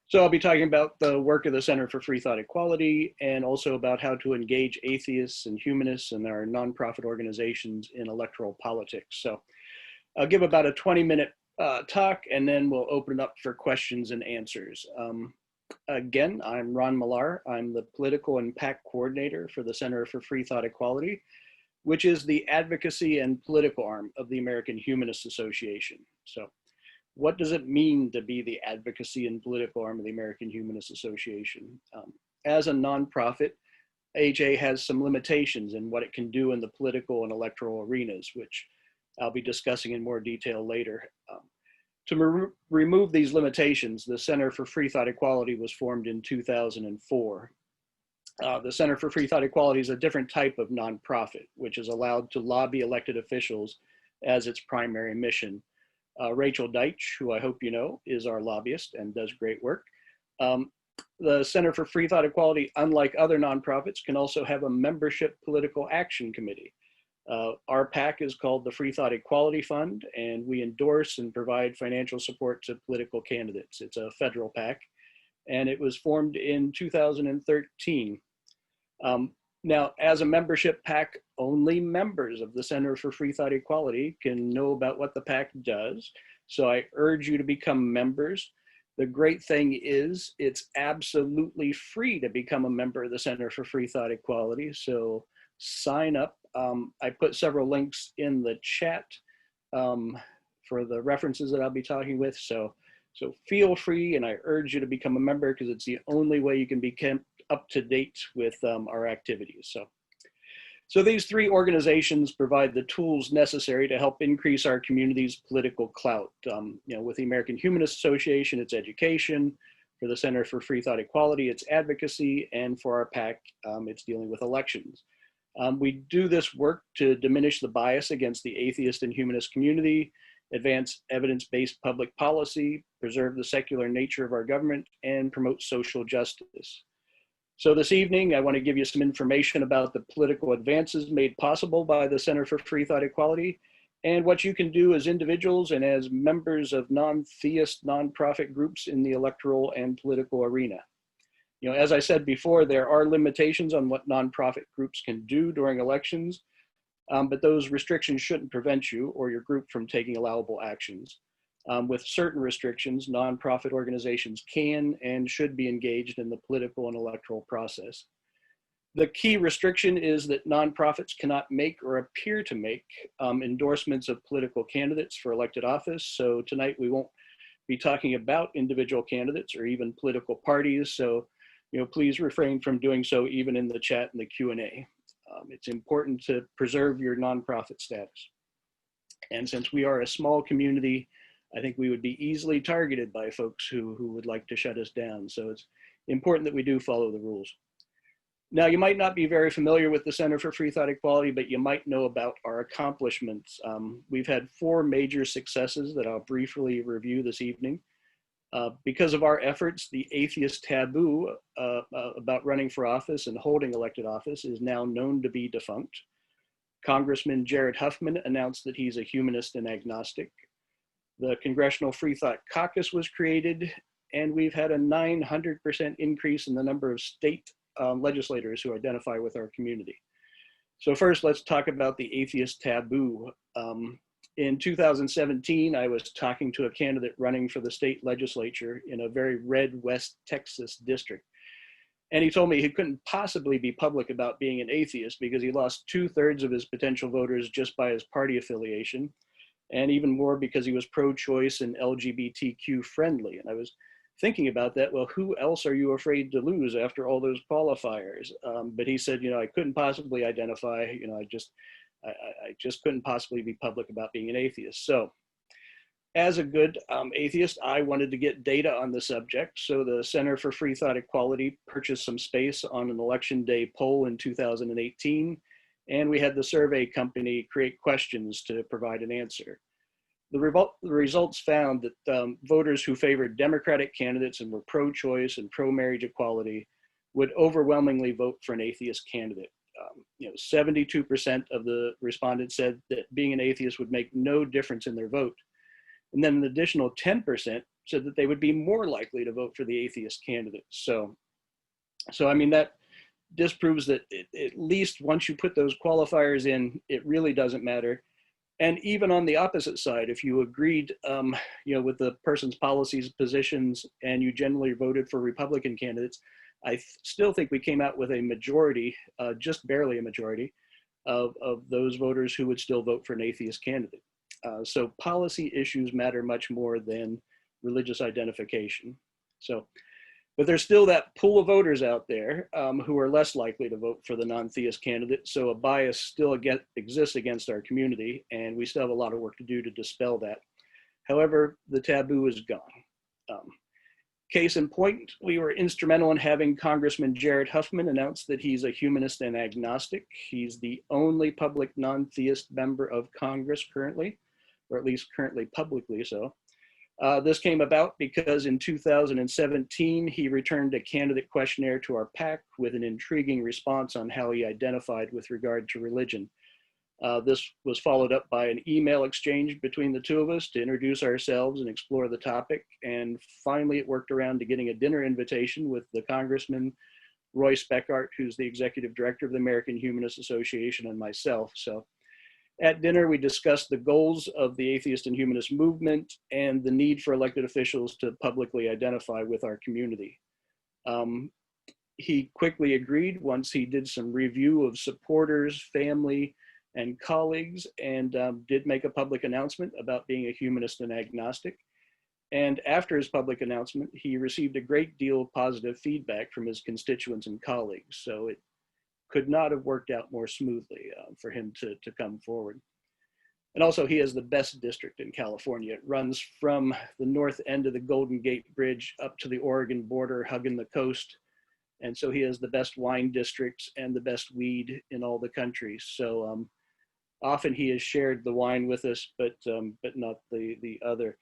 So I'll be talking about the work of the Center for Freethought Equality and also about how to engage atheists and humanists and our nonprofit organizations in electoral politics. So I'll give about a 20-minute talk and then we'll open it up for questions and answers. Again, I'm Ron Millar. I'm the Political and PAC Coordinator for the Center for Freethought Equality, which is the advocacy and political arm of the American Humanist Association. So what does it mean to be the advocacy and political arm of the American Humanist Association? As a nonprofit, AHA has some limitations in what it can do in the political and electoral arenas, which I'll be discussing in more detail later. To remove these limitations, the Center for Freethought Equality was formed in 2004. The Center for Freethought Equality is a different type of nonprofit, which is allowed to lobby elected officials as its primary mission. Rachel Deitch, who I hope you know, is our lobbyist and does great work. The Center for Freethought Equality, unlike other nonprofits, can also have a membership political action committee. Our PAC is called the Freethought Equality Fund, and we endorse and provide financial support to political candidates. It's a federal PAC, and it was formed in 2013. Now, as a membership PAC, only members of the Center for Freethought Equality can know about what the PAC does. So I urge you to become members. The great thing is it's absolutely free to become a member of the Center for Freethought Equality. So sign up. I put several links in the chat for the references that I'll be talking with. So feel free, and I urge you to become a member because it's the only way you can be kept up to date with our activities. So these three organizations provide the tools necessary to help increase our community's political clout. With the American Humanist Association, it's education. For the Center for Freethought Equality, it's advocacy. And for our PAC, it's dealing with elections. We do this work to diminish the bias against the atheist and humanist community, advance evidence-based public policy, preserve the secular nature of our government, and promote social justice. So this evening, I want to give you some information about the political advances made possible by the Center for Freethought Equality and what you can do as individuals and as members of non-theist nonprofit groups in the electoral and political arena. As I said before, there are limitations on what nonprofit groups can do during elections, but those restrictions shouldn't prevent you or your group from taking allowable actions. With certain restrictions, nonprofit organizations can and should be engaged in the political and electoral process. The key restriction is that nonprofits cannot make or appear to make endorsements of political candidates for elected office. So tonight we won't be talking about individual candidates or even political parties. So please refrain from doing so even in the chat and the Q&A. It's important to preserve your nonprofit status. And since we are a small community, I think we would be easily targeted by folks who would like to shut us down. So it's important that we do follow the rules. Now, you might not be very familiar with the Center for Freethought Equality, but you might know about our accomplishments. We've had 4 major successes that I'll briefly review this evening. Because of our efforts, the atheist taboo about running for office and holding elected office is now known to be defunct. Congressman Jared Huffman announced that he's a humanist and agnostic. The Congressional Freethought Caucus was created, and we've had a 900% increase in the number of state legislators who identify with our community. So first, let's talk about the atheist taboo. In 2017, I was talking to a candidate running for the state legislature in a very red West Texas district. And he told me he couldn't possibly be public about being an atheist because he lost 2/3 of his potential voters just by his party affiliation, and even more because he was pro-choice and LGBTQ friendly. And I was thinking about that. Well, who else are you afraid to lose after all those qualifiers? But he said, I couldn't possibly identify, I just couldn't possibly be public about being an atheist. So as a good atheist, I wanted to get data on the subject. So the Center for Freethought Equality purchased some space on an election day poll in 2018. And we had the survey company create questions to provide an answer. The results found that voters who favored Democratic candidates and were pro-choice and pro-marriage equality would overwhelmingly vote for an atheist candidate. 72% of the respondents said that being an atheist would make no difference in their vote. And then an additional 10% said that they would be more likely to vote for the atheist candidate. So I mean, that disproves that at least once you put those qualifiers in, it really doesn't matter. And even on the opposite side, if you agreed, with the person's policies, positions, and you generally voted for Republican candidates, I still think we came out with a majority, just barely a majority, of those voters who would still vote for an atheist candidate. So policy issues matter much more than religious identification. But there's still that pool of voters out there who are less likely to vote for the non-theist candidate. So a bias still exists against our community, and we still have a lot of work to do to dispel that. However, the taboo is gone. Case in point, we were instrumental in having Congressman Jared Huffman announce that he's a humanist and agnostic. He's the only public non-theist member of Congress currently, or at least currently publicly so. This came about because in 2017, he returned a candidate questionnaire to our PAC with an intriguing response on how he identified with regard to religion. This was followed up by an email exchange between the two of us to introduce ourselves and explore the topic. And finally, it worked around to getting a dinner invitation with the Congressman, Roy Speckart, who's the executive director of the American Humanist Association, and myself. So at dinner, we discussed the goals of the atheist and humanist movement and the need for elected officials to publicly identify with our community. He quickly agreed once he did some review of supporters, family, and colleagues, and did make a public announcement about being a humanist and agnostic. And after his public announcement, he received a great deal of positive feedback from his constituents and colleagues. So it could not have worked out more smoothly for him to come forward. And also, he has the best district in California. It runs from the north end of the Golden Gate Bridge up to the Oregon border, hugging the coast. And so he has the best wine districts and the best weed in all the country. So often he has shared the wine with us, but not the other.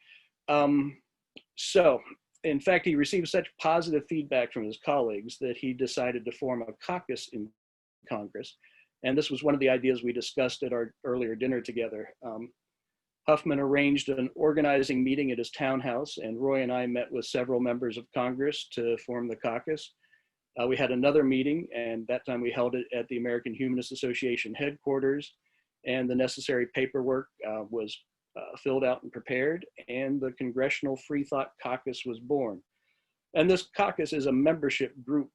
So in fact, he received such positive feedback from his colleagues that he decided to form a caucus in Congress. And this was one of the ideas we discussed at our earlier dinner together. Huffman arranged an organizing meeting at his townhouse, and Roy and I met with several members of Congress to form the caucus. We had another meeting, and that time we held it at the American Humanist Association headquarters, and the necessary paperwork was filled out and prepared, and the Congressional Freethought Caucus was born. And this caucus is a membership group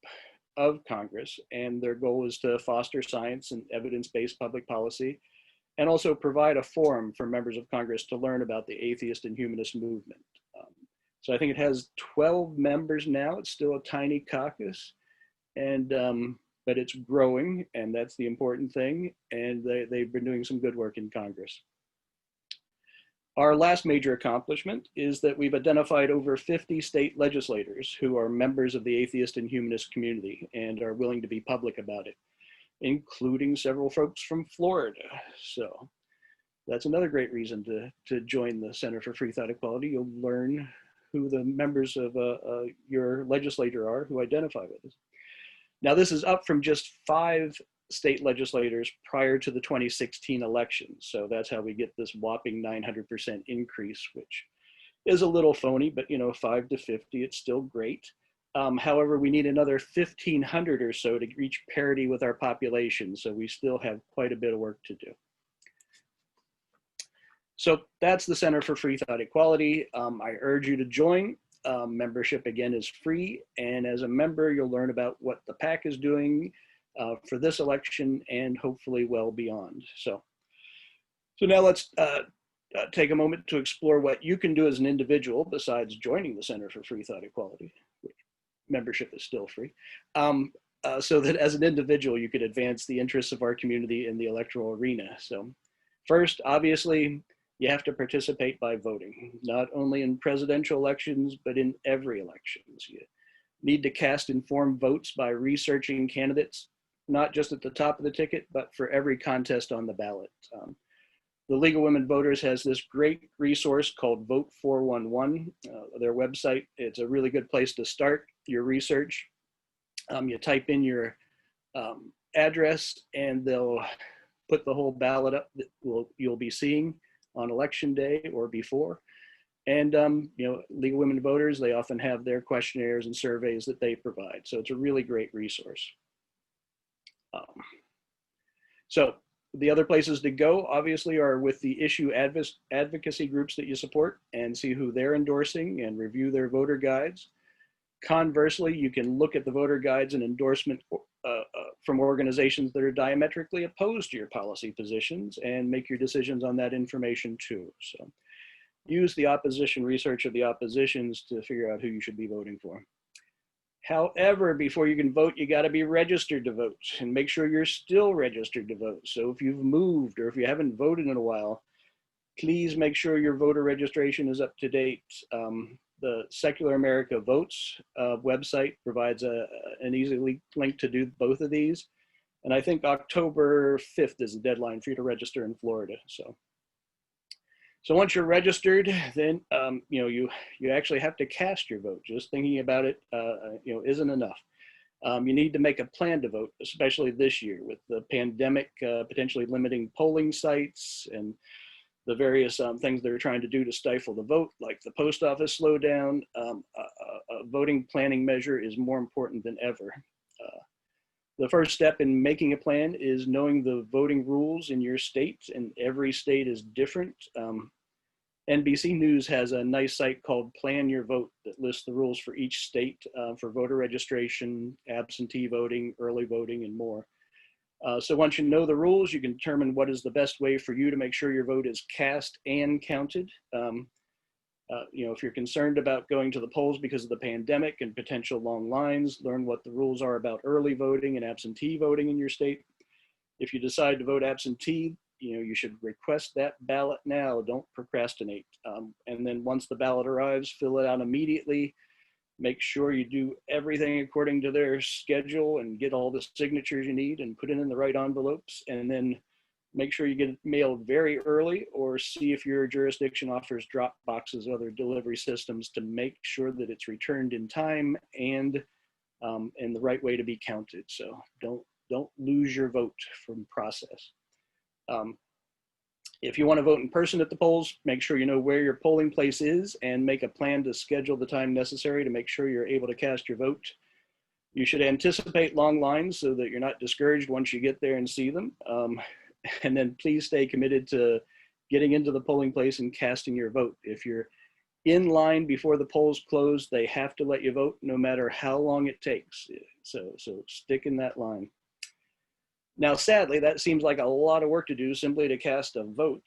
of Congress, and their goal is to foster science and evidence-based public policy, and also provide a forum for members of Congress to learn about the atheist and humanist movement. So I think it has 12 members now. It's still a tiny caucus, and but it's growing, and that's the important thing. And they've been doing some good work in Congress. Our last major accomplishment is that we've identified over 50 state legislators who are members of the atheist and humanist community and are willing to be public about it, including several folks from Florida. So that's another great reason to join the Center for Freethought Equality. You'll learn who the members of your legislature are who identify with us. Now, this is up from just 5 state legislators prior to the 2016 election. So that's how we get this whopping 900% increase, which is a little phony, but 5 to 50, it's still great. However, we need another 1,500 or so to reach parity with our population. So we still have quite a bit of work to do. So that's the Center for Freethought Equality. I urge you to join. Membership, again, is free. And as a member, you'll learn about what the PAC is doing for this election and hopefully well beyond. So now let's take a moment to explore what you can do as an individual besides joining the Center for Freethought Equality. Membership is still free. So that as an individual, you could advance the interests of our community in the electoral arena. So first, obviously, you have to participate by voting, not only in presidential elections, but in every elections. You need to cast informed votes by researching candidates, not just at the top of the ticket, but for every contest on the ballot. The League of Women Voters has this great resource called Vote 411, their website. It's a really good place to start your research. You type in your address and they'll put the whole ballot up that you'll be seeing on election day or before. And League of Women Voters, they often have their questionnaires and surveys that they provide. So it's a really great resource. So the other places to go, obviously, are with the issue advocacy groups that you support and see who they're endorsing and review their voter guides. Conversely, you can look at the voter guides and endorsement from organizations that are diametrically opposed to your policy positions and make your decisions on that information too. So use the opposition research of the oppositions to figure out who you should be voting for. However, before you can vote, you got to be registered to vote and make sure you're still registered to vote. So if you've moved or if you haven't voted in a while, please make sure your voter registration is up to date. The Secular America Votes website provides an easy link to do both of these. And I think October 5th is the deadline for you to register in Florida. So once you're registered, then you actually have to cast your vote. Just thinking about it, isn't enough. You need to make a plan to vote, especially this year with the pandemic potentially limiting polling sites and the various things they're trying to do to stifle the vote, like the post office slowdown. A voting planning measure is more important than ever. The first step in making a plan is knowing the voting rules in your state, and every state is different. NBC News has a nice site called Plan Your Vote that lists the rules for each state for voter registration, absentee voting, early voting, and more. So once you know the rules, you can determine what is the best way for you to make sure your vote is cast and counted. If you're concerned about going to the polls because of the pandemic and potential long lines, learn what the rules are about early voting and absentee voting in your state. If you decide to vote absentee, you should request that ballot now. Don't procrastinate. And then once the ballot arrives, fill it out immediately. Make sure you do everything according to their schedule and get all the signatures you need and put it in the right envelopes. And then make sure you get it mailed very early, or see if your jurisdiction offers drop boxes or other delivery systems to make sure that it's returned in time and in the right way to be counted. So don't lose your vote from process. If you want to vote in person at the polls, make sure you know where your polling place is and make a plan to schedule the time necessary to make sure you're able to cast your vote. You should anticipate long lines so that you're not discouraged once you get there and see them. And then please stay committed to getting into the polling place and casting your vote. If you're in line before the polls close, they have to let you vote no matter how long it takes. So stick in that line. Now, sadly, that seems like a lot of work to do simply to cast a vote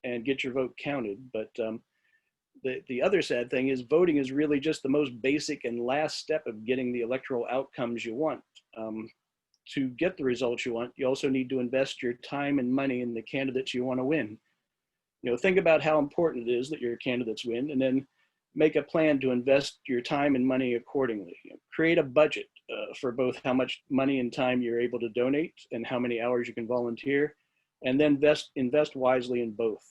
and get your vote counted. But the other sad thing is voting is really just the most basic and last step of getting the electoral outcomes you want. To get the results you want, you also need to invest your time and money in the candidates you want to win. Think about how important it is that your candidates win, and then make a plan to invest your time and money accordingly. Create a budget for both how much money and time you're able to donate and how many hours you can volunteer, and then invest wisely in both.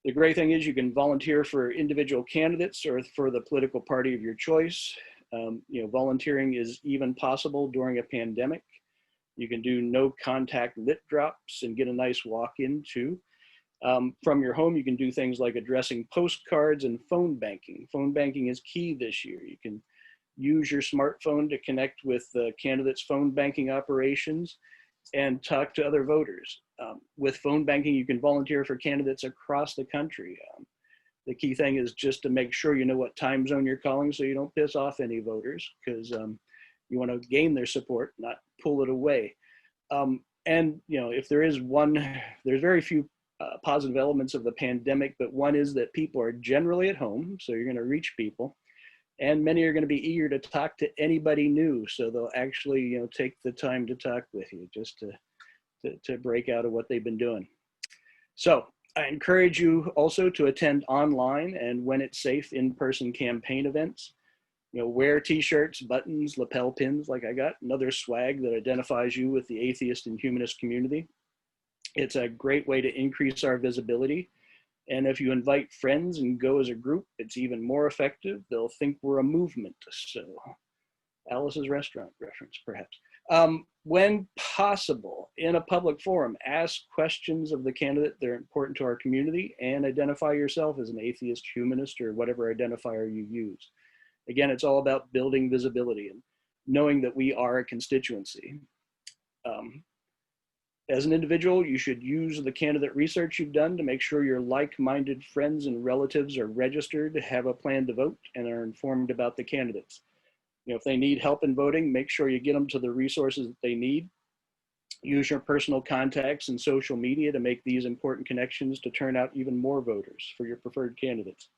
The great thing is you can volunteer for individual candidates or for the political party of your choice. Volunteering is even possible during a pandemic. You can do no contact lit drops and get a nice walk-in too. From your home, you can do things like addressing postcards and phone banking. Phone banking is key this year. You can use your smartphone to connect with the candidates' phone banking operations and talk to other voters. With phone banking, you can volunteer for candidates across the country. The key thing is just to make sure you know what time zone you're calling so you don't piss off any voters, because you want to gain their support, not pull it away. And if there is there's very few positive elements of the pandemic, but one is that people are generally at home, so you're going to reach people, and many are going to be eager to talk to anybody new, so they'll actually take the time to talk with you just to break out of what they've been doing. So I encourage you also to attend online and, when it's safe, in-person campaign events. Wear t-shirts, buttons, lapel pins like I got, and other swag that identifies you with the atheist and humanist community. It's a great way to increase our visibility. And if you invite friends and go as a group, it's even more effective. They'll think we're a movement. So Alice's Restaurant reference, perhaps. When possible, in a public forum, ask questions of the candidate that are important to our community and identify yourself as an atheist, humanist, or whatever identifier you use. Again, it's all about building visibility and knowing that we are a constituency. As an individual, you should use the candidate research you've done to make sure your like-minded friends and relatives are registered, have a plan to vote, and are informed about the candidates. If they need help in voting, make sure you get them to the resources that they need. Use your personal contacts and social media to make these important connections to turn out even more voters for your preferred candidates.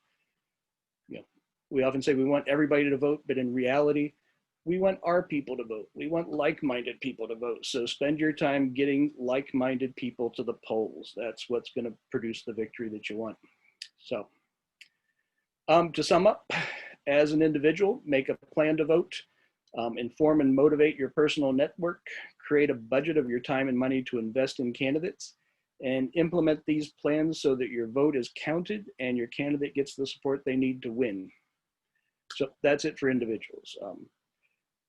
We often say we want everybody to vote, but in reality, we want our people to vote. We want like-minded people to vote. So spend your time getting like-minded people to the polls. That's what's going to produce the victory that you want. So to sum up, as an individual, make a plan to vote, inform and motivate your personal network, create a budget of your time and money to invest in candidates, and implement these plans so that your vote is counted and your candidate gets the support they need to win. So that's it for individuals.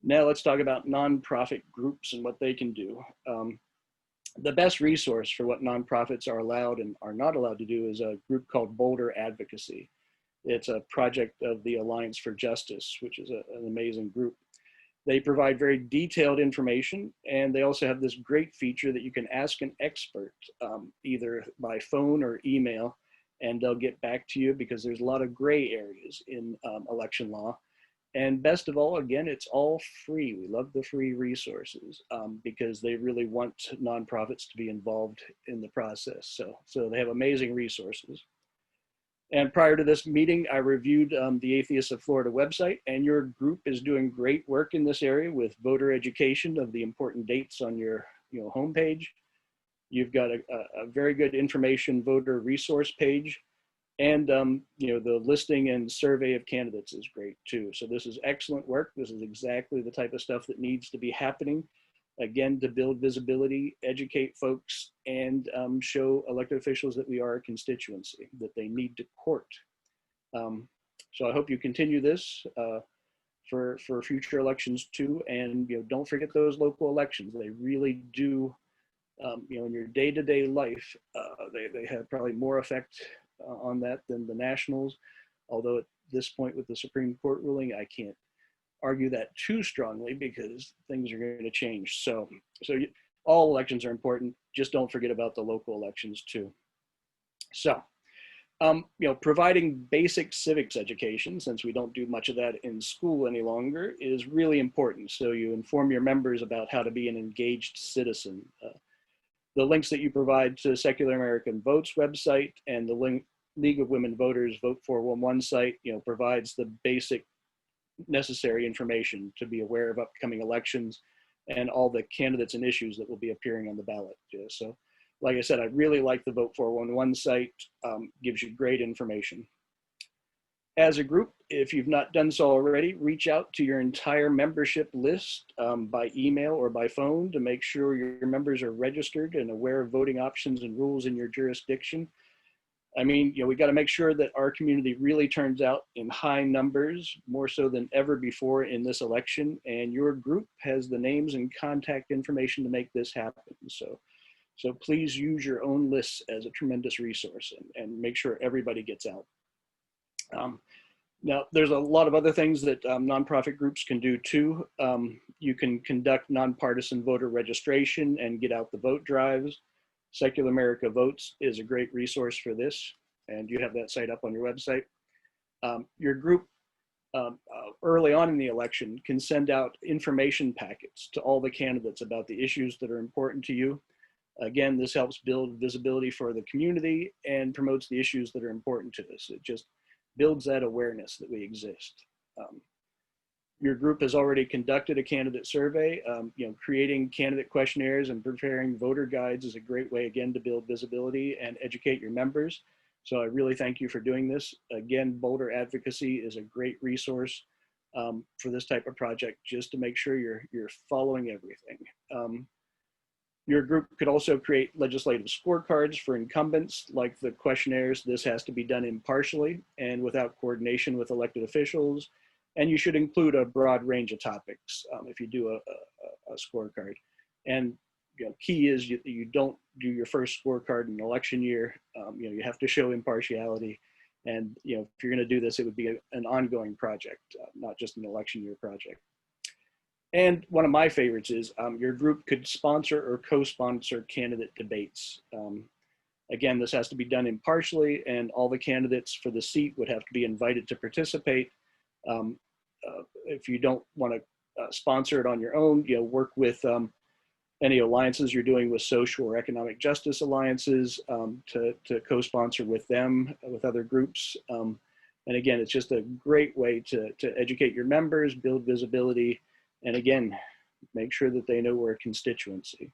Now let's talk about nonprofit groups and what they can do. The best resource for what nonprofits are allowed and are not allowed to do is a group called Boulder Advocacy. It's a project of the Alliance for Justice, which is an amazing group. They provide very detailed information, and they also have this great feature that you can ask an expert, either by phone or email, and they'll get back to you because there's a lot of gray areas in election law. And best of all, again, it's all free. We love the free resources because they really want nonprofits to be involved in the process. So they have amazing resources. And prior to this meeting, I reviewed the Atheists of Florida website, and your group is doing great work in this area with voter education of the important dates on your homepage. You've got a very good information voter resource page. And the listing and survey of candidates is great too. So this is excellent work. This is exactly the type of stuff that needs to be happening, again, to build visibility, educate folks, and show elected officials that we are a constituency, that they need to court. So I hope you continue this for future elections too. And don't forget those local elections. They really do, in your day-to-day life, they have probably more effect on that than the nationals, although at this point with the Supreme Court ruling, I can't argue that too strongly because things are going to change. So all elections are important. Just don't forget about the local elections too. So, providing basic civics education, since we don't do much of that in school any longer, is really important. So you inform your members about how to be an engaged citizen. The links that you provide to Secular American Votes website and the League of Women Voters Vote 411 site, provides the basic necessary information to be aware of upcoming elections and all the candidates and issues that will be appearing on the ballot. So, like I said, I really like the Vote 411 site, gives you great information. As a group, if you've not done so already, reach out to your entire membership list by email or by phone to make sure your members are registered and aware of voting options and rules in your jurisdiction. I mean, we got to make sure that our community really turns out in high numbers, more so than ever before in this election, and your group has the names and contact information to make this happen. So please use your own lists as a tremendous resource and make sure everybody gets out. Now, there's a lot of other things that nonprofit groups can do too. You can conduct nonpartisan voter registration and get out the vote drives. Secular America Votes is a great resource for this, and you have that site up on your website. Your group, early on in the election, can send out information packets to all the candidates about the issues that are important to you. Again, this helps build visibility for the community and promotes the issues that are important to us. It just builds that awareness that we exist. Your group has already conducted a candidate survey. Creating candidate questionnaires and preparing voter guides is a great way, again, to build visibility and educate your members. So I really thank you for doing this. Again, Boulder Advocacy is a great resource for this type of project, just to make sure you're following everything. Your group could also create legislative scorecards for incumbents, like the questionnaires. This has to be done impartially and without coordination with elected officials. And you should include a broad range of topics if you do a scorecard. And key is you don't do your first scorecard in an election year. You have to show impartiality. And if you're going to do this, it would be an ongoing project, not just an election year project. And one of my favorites is your group could sponsor or co-sponsor candidate debates. Again, this has to be done impartially, and all the candidates for the seat would have to be invited to participate. If you don't want to sponsor it on your own, work with any alliances you're doing with social or economic justice alliances to co-sponsor with them, with other groups. And again, it's just a great way to educate your members, build visibility, and again, make sure that they know we're a constituency.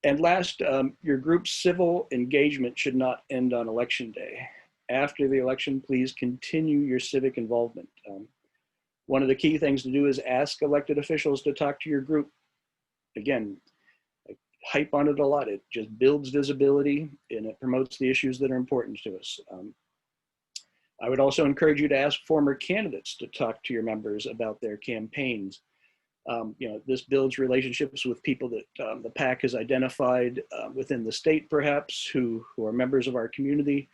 And last, your group's civil engagement should not end on election day. After the election, please continue your civic involvement. One of the key things to do is ask elected officials to talk to your group. Again, I hype on it a lot. It just builds visibility and it promotes the issues that are important to us. I would also encourage you to ask former candidates to talk to your members about their campaigns. This builds relationships with people that the PAC has identified within the state, perhaps, who are members of our community.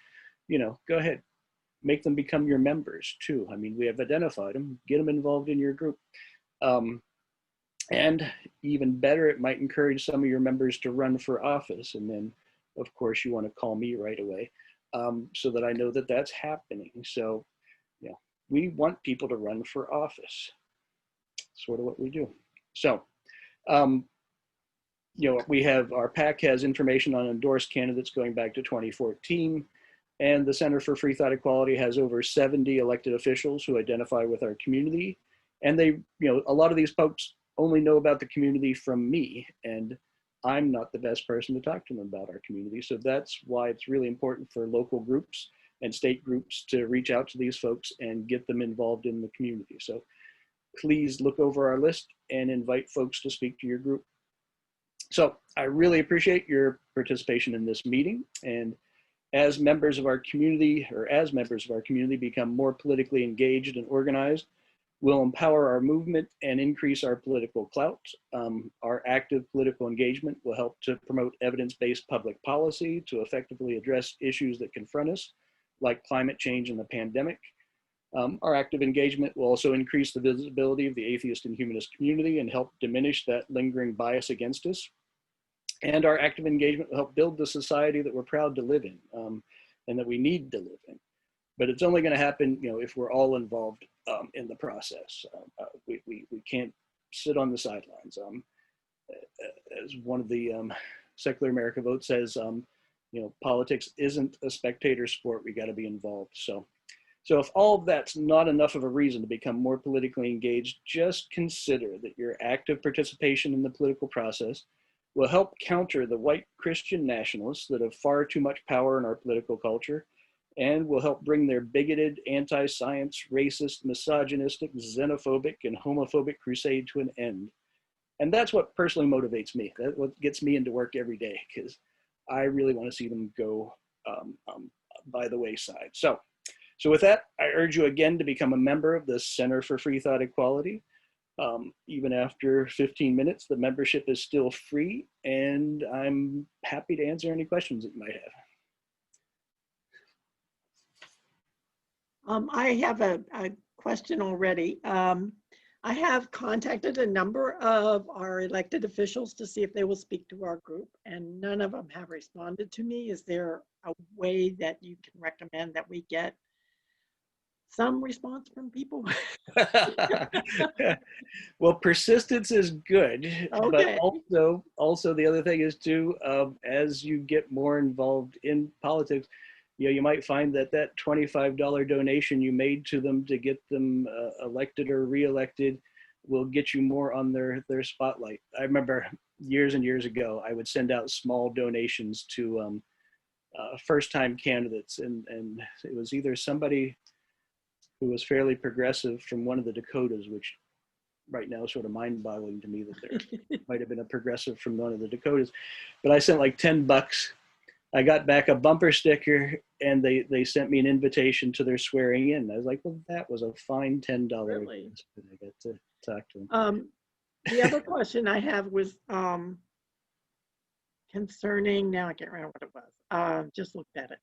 Go ahead, make them become your members too. I mean, we have identified them, get them involved in your group. And even better, it might encourage some of your members to run for office. And then, of course, you want to call me right away so that I know that that's happening. So, we want people to run for office. Sort of what we do. So, we have, our PAC has information on endorsed candidates going back to 2014. And the Center for Freethought Equality has over 70 elected officials who identify with our community. And they, a lot of these folks only know about the community from me, and I'm not the best person to talk to them about our community. So that's why it's really important for local groups and state groups to reach out to these folks and get them involved in the community. So please look over our list and invite folks to speak to your group. So I really appreciate your participation in this meeting. And as members of our community, become more politically engaged and organized, we'll empower our movement and increase our political clout. Our active political engagement will help to promote evidence-based public policy to effectively address issues that confront us, like climate change and the pandemic. Our active engagement will also increase the visibility of the atheist and humanist community and help diminish that lingering bias against us. And our active engagement will help build the society that we're proud to live in and that we need to live in. But it's only going to happen, if we're all involved in the process. We can't sit on the sidelines. As one of the Secular America Vote says, politics isn't a spectator sport. We got to be involved. So if all of that's not enough of a reason to become more politically engaged, just consider that your active participation in the political process will help counter the white Christian nationalists that have far too much power in our political culture, and will help bring their bigoted, anti-science, racist, misogynistic, xenophobic, and homophobic crusade to an end. And that's what personally motivates me. That's what gets me into work every day, because I really want to see them go by the wayside. So with that, I urge you again to become a member of the Center for Freethought Equality. Even after 15 minutes, the membership is still free, and I'm happy to answer any questions that you might have. I have a question already. I have contacted a number of our elected officials to see if they will speak to our group, and none of them have responded to me. Is there a way that you can recommend that we get some response from people? Well, persistence is good, Okay. but also the other thing is too, as you get more involved in politics, you might find that $25 donation you made to them to get them elected or reelected will get you more on their spotlight. I remember years and years ago, I would send out small donations to first-time candidates, and it was either somebody who was fairly progressive from one of the Dakotas, which right now is sort of mind-boggling to me that there might have been a progressive from one of the Dakotas, but I sent like $10. I got back a bumper sticker and they sent me an invitation to their swearing in. I was like, well, that was a fine $10. Really? I got to talk to them. The other question I have was concerning, now I can't remember what it was. Just looked at it.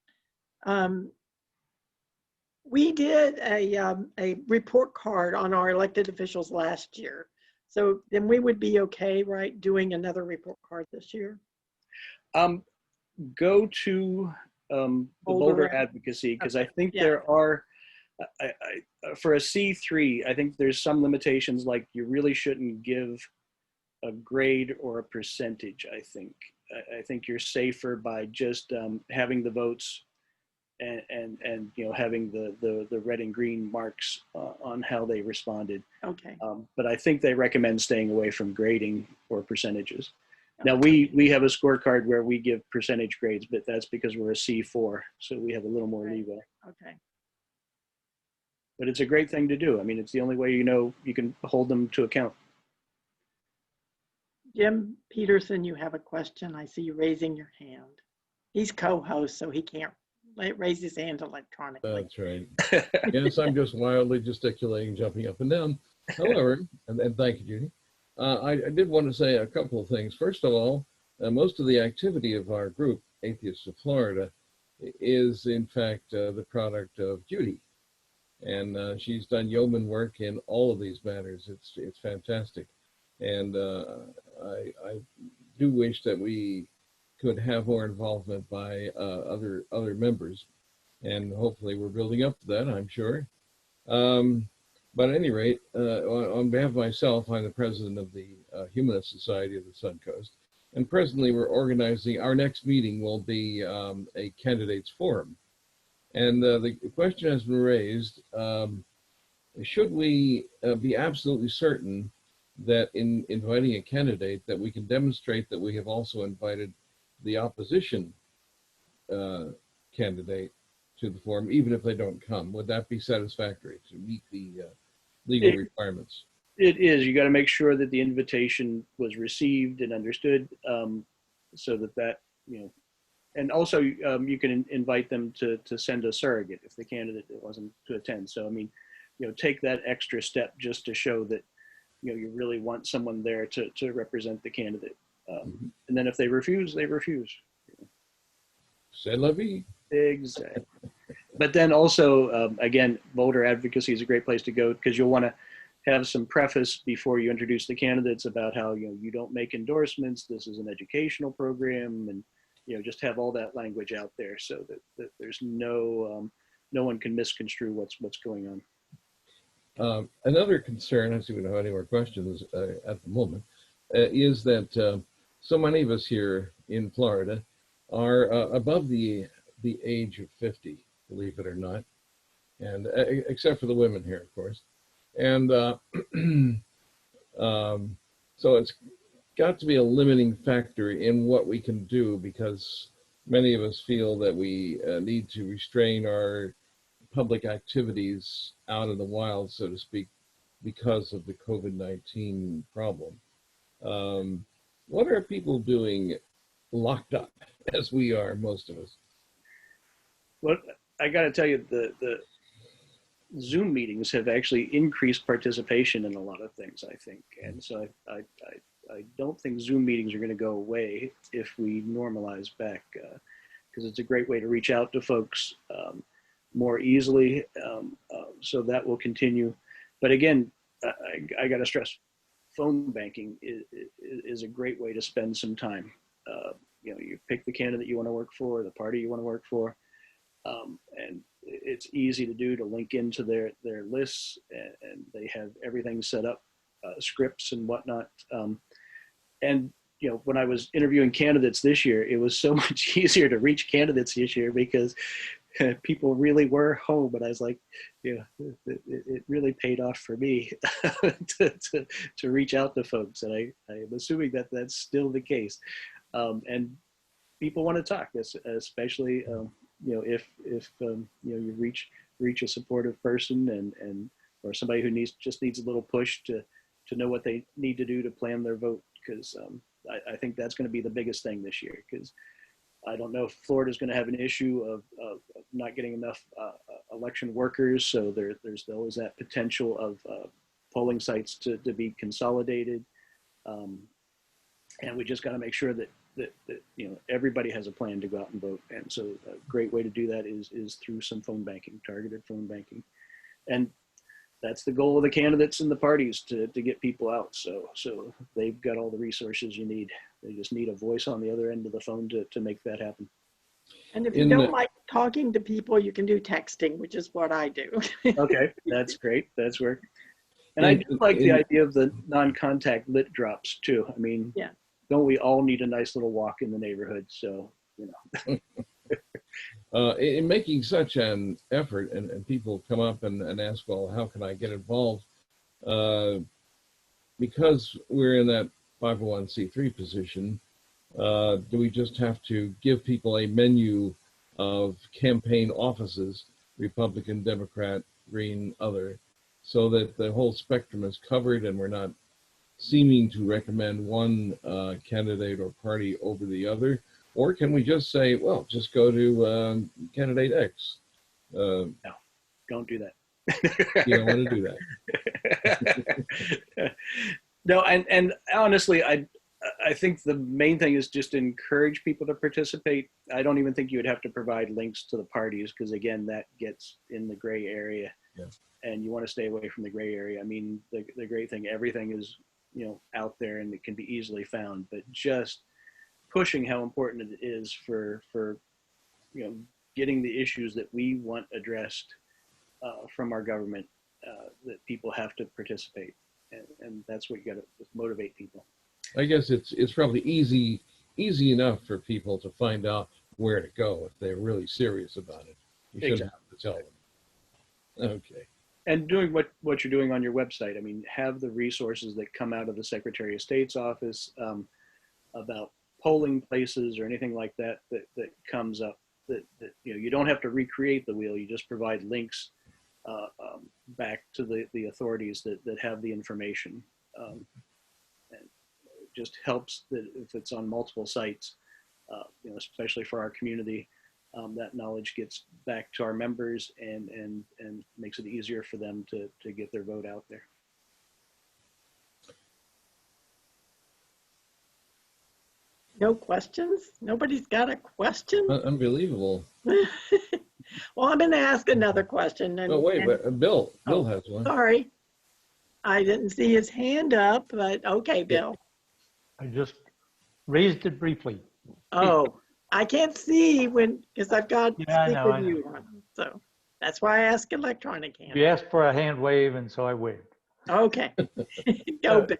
We did a report card on our elected officials last year. So then we would be okay, right, doing another report card this year? Go to the Boulder Advocacy, because I think there are, for a C3, I think there's some limitations, like you really shouldn't give a grade or a percentage. I think you're safer by just having the votes and you know, having the red and green marks on how they responded. Okay. But I think they recommend staying away from grading or percentages. Now we have a scorecard where we give percentage grades, but that's because we're a C4, so we have a little more leeway. Okay. But it's a great thing to do. I mean, it's the only way, you know, you can hold them to account. Jim Peterson, you have a question. I see you raising your hand. He's co-host, so he can't raise his hand electronically. That's right. Yes, I'm just wildly gesticulating, jumping up and down. However, and thank you, Judy. I did want to say a couple of things. First of all, most of the activity of our group, Atheists of Florida, is in fact the product of Judy. And she's done yeoman work in all of these matters. It's fantastic. And I do wish that we could have more involvement by other members. And hopefully we're building up to that, I'm sure. But at any rate, on behalf of myself, I'm the president of the Humanist Society of the Suncoast. And presently we're organizing, our next meeting will be a candidates forum. And the question has been raised, should we be absolutely certain that in inviting a candidate that we can demonstrate that we have also invited the opposition candidate to the forum, even if they don't come? Would that be satisfactory to meet the legal requirements? It is. You got to make sure that the invitation was received and understood, so that you know. And also, you can invite them to send a surrogate if the candidate wasn't to attend. So, I mean, you know, take that extra step just to show that, you know, you really want someone there to represent the candidate. And then if they refuse, they refuse. C'est la vie. Exactly. But then also, again, Boulder Advocacy is a great place to go, because you'll want to have some preface before you introduce the candidates about how, you know, you don't make endorsements. This is an educational program, and you know, just have all that language out there so that there's no one can misconstrue what's going on. Another concern, I see we don't have any more questions at the moment, is that so many of us here in Florida are above the age of 50, believe it or not, and except for the women here, of course. And so it's got to be a limiting factor in what we can do, because many of us feel that we need to restrain our public activities out in the wild, so to speak, because of the COVID-19 problem. What are people doing locked up, as we are, most of us? Well, I got to tell you, the Zoom meetings have actually increased participation in a lot of things, I think. And so I don't think Zoom meetings are going to go away if we normalize back, because it's a great way to reach out to folks more easily. So that will continue. But again, I got to stress, phone banking is a great way to spend some time. You know, you pick the candidate you want to work for, the party you want to work for, and it's easy to do, to link into their lists, and they have everything set up, scripts and whatnot. And you know, when I was interviewing candidates this year, it was so much easier to reach candidates this year because people really were home. And I was like, yeah, it really paid off for me to reach out to folks. And I am assuming that that's still the case. And people want to talk, especially you know, if you know, you reach a supportive person and or somebody who just needs a little push to know what they need to do to plan their vote, because I think that's going to be the biggest thing this year, because I don't know if Florida's going to have an issue of not getting enough election workers. So there's always that potential of polling sites to be consolidated. And we just got to make sure that everybody has a plan to go out and vote. And so a great way to do that is through some phone banking, targeted phone banking. And that's the goal of the candidates and the parties to get people out. So they've got all the resources you need. They just need a voice on the other end of the phone to make that happen. And if you don't like talking to people, you can do texting, which is what I do. Okay, that's great. That's where. And I do like the idea of the non-contact lit drops too. I mean, yeah. Don't we all need a nice little walk in the neighborhood? So, in making such an effort, and people come up and ask, well, how can I get involved? Because we're in that 501c3 position, do we just have to give people a menu of campaign offices, Republican, Democrat, Green, other, so that the whole spectrum is covered and we're not seeming to recommend one candidate or party over the other? Or can we just say, well, just go to candidate X? No, don't do that. You don't want to do that. No, and honestly, I think the main thing is just to encourage people to participate. I don't even think you would have to provide links to the parties because, again, that gets in the gray area. Yeah. And you want to stay away from the gray area. I mean, the great thing, everything is out there and it can be easily found, but just pushing how important it is for getting the issues that we want addressed from our government, that people have to participate, and that's what you got to motivate people. I guess it's probably easy enough for people to find out where to go if they're really serious about it. You shouldn't have to tell them. Okay. And doing what you're doing on your website, I mean, have the resources that come out of the Secretary of State's office about polling places or anything like that comes up. That you don't have to recreate the wheel. You just provide links back to the authorities that have the information. And it just helps that if it's on multiple sites, especially for our community, that knowledge gets back to our members and makes it easier for them to get their vote out there. No questions? Nobody's got a question? Unbelievable. Well, I'm going to ask another question. Oh, wait, but Bill has one. Sorry. I didn't see his hand up, but okay, Bill. I just raised it briefly. Oh, I can't see because I've got speaker view on. So that's why I ask electronic hand. You asked for a hand wave, and so I waved. Okay. Go, Bill.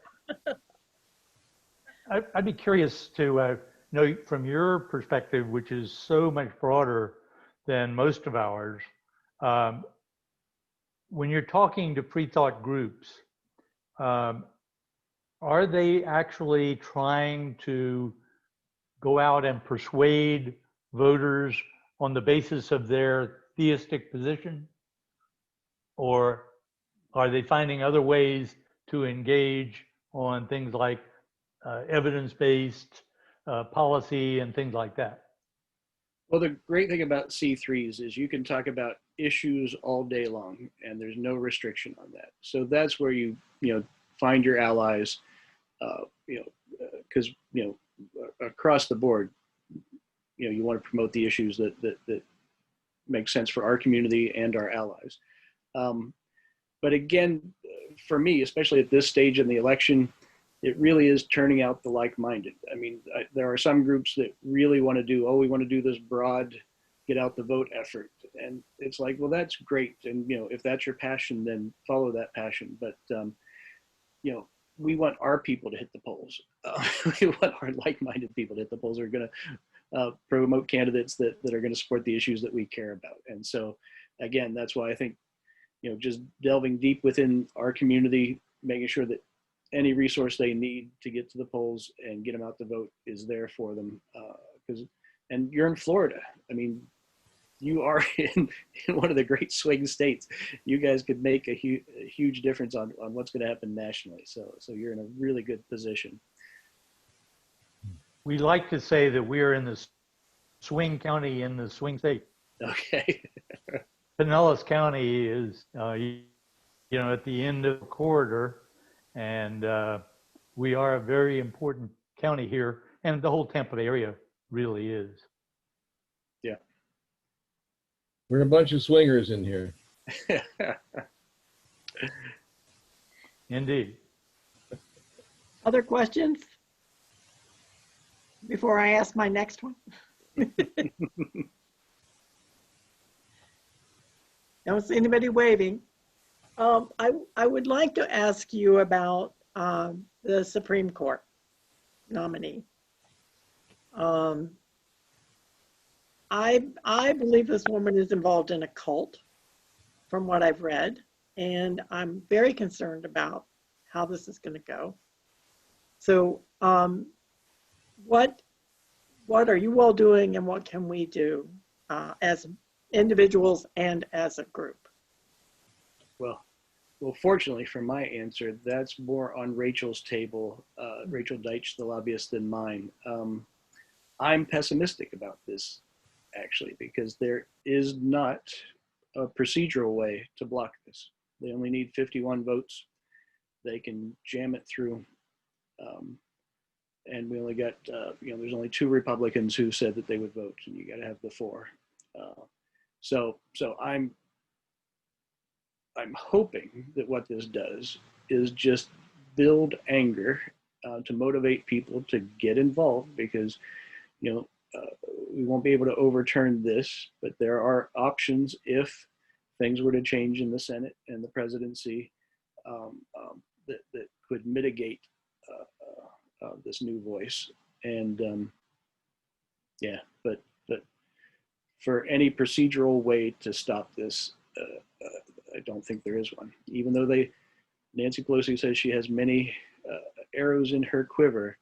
I'd be curious to know from your perspective, which is so much broader than most of ours, when you're talking to Freethought groups, are they actually trying to go out and persuade voters on the basis of their theistic position? Or are they finding other ways to engage on things like evidence-based policy and things like that? Well, the great thing about C3s is you can talk about issues all day long and there's no restriction on that. So that's where you find your allies, because across the board, you want to promote the issues that make sense for our community and our allies. But again, for me, especially at this stage in the election, it really is turning out the like-minded. I mean, there are some groups that really want to do, we want to do this broad, get out the vote effort. And it's like, well, that's great. And, if that's your passion, then follow that passion. But, we want our people to hit the polls. We want our like-minded people to hit the polls. We're going to promote candidates that are going to support the issues that we care about. And so, again, that's why I think, just delving deep within our community, making sure that any resource they need to get to the polls and get them out to vote is there for them. And you're in Florida. I mean, you are in one of the great swing states. You guys could make a huge difference on what's going to happen nationally. So you're in a really good position. We like to say that we are in the swing county in the swing state. Okay. Pinellas County is, at the end of the corridor, and we are a very important county here, and the whole Tampa area really is. Yeah. We're a bunch of swingers in here. Indeed. Other questions before I ask my next one? Don't see anybody waving. I would like to ask you about the Supreme Court nominee. I believe this woman is involved in a cult, from what I've read, and I'm very concerned about how this is going to go. So, what are you all doing, and what can we do as individuals and as a group? Well, fortunately for my answer, that's more on Rachel's table, Rachel Deitch, the lobbyist, than mine. I'm pessimistic about this, actually, because there is not a procedural way to block this. They only need 51 votes. They can jam it through. And we only got, there's only 2 Republicans who said that they would vote, and you got to have the 4. So I'm hoping that what this does is just build anger to motivate people to get involved, because, we won't be able to overturn this, but there are options if things were to change in the Senate and the presidency that could mitigate this new voice. And but for any procedural way to stop this, I don't think there is one. Even though Nancy Pelosi says she has many arrows in her quiver,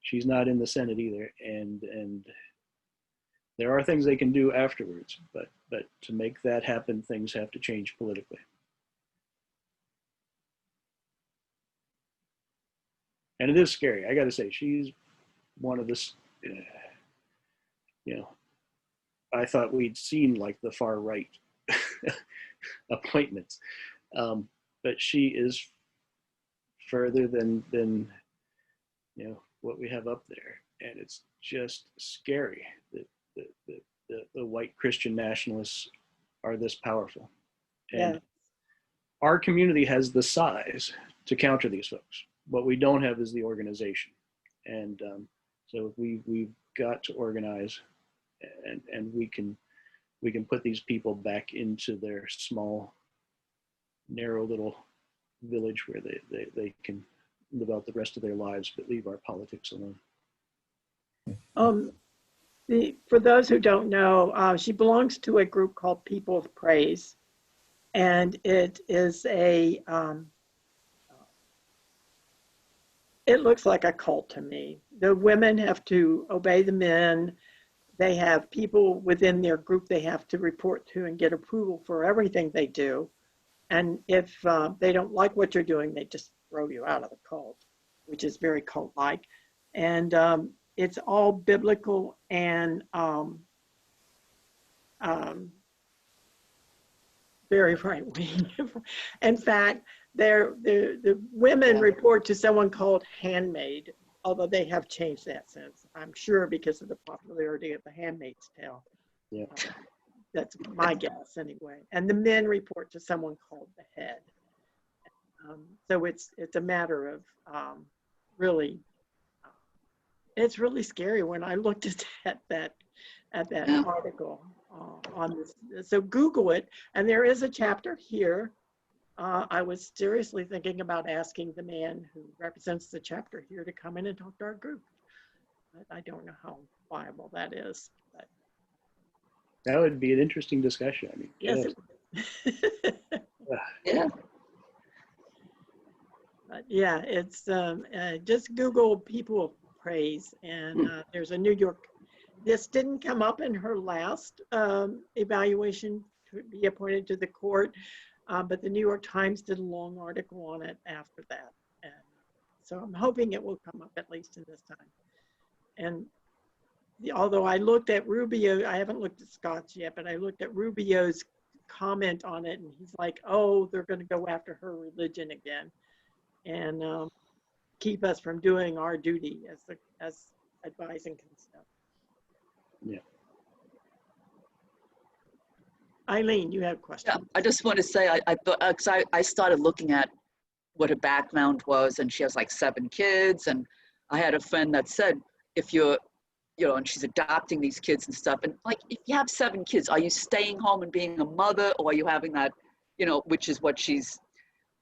she's not in the Senate either, and there are things they can do afterwards, but to make that happen, things have to change politically. And it is scary. I got to say, she's one of this, I thought we'd seen like the far right appointments, but she is further than what we have up there, and it's just scary that the white Christian nationalists are this powerful. And Yeah. our community has the size to counter these folks. What we don't have is the organization, and so we've got to organize, and we can put these people back into their small, narrow little village where they can live out the rest of their lives, but leave our politics alone. For those who don't know, she belongs to a group called People of Praise, and it is it looks like a cult to me. The women have to obey the men. They have people within their group they have to report to and get approval for everything they do. And if they don't like what you're doing, they just throw you out of the cult, which is very cult-like. And it's all biblical and very right-wing. In fact, the women report to someone called Handmaid, although they have changed that since, I'm sure, because of the popularity of The Handmaid's Tale. Yeah. That's my guess anyway. And the men report to someone called the Head. So it's a matter of really, it's really scary when I looked at that article on this. So Google it, and there is a chapter here. I was seriously thinking about asking the man who represents the chapter here to come in and talk to our group. But I don't know how viable that is. But That would be an interesting discussion. I mean, yes, it would. Yeah. But yeah, it's just Google People of Praise, and there's a New York. This didn't come up in her last evaluation to be appointed to the court, but the New York Times did a long article on it after that, and so I'm hoping it will come up at least in this time. And although I looked at Rubio, I haven't looked at Scott's yet, but I looked at Rubio's comment on it, and he's like, oh, they're going to go after her religion again and keep us from doing our duty as advising and stuff. Yeah. Eileen, you have a question. Yeah, I just want to say, I thought, because I started looking at what her background was, and she has like 7 kids, and I had a friend that said, if you're, and she's adopting these kids and stuff, and like, if you have 7 kids, are you staying home and being a mother, or are you having that, which is what she's,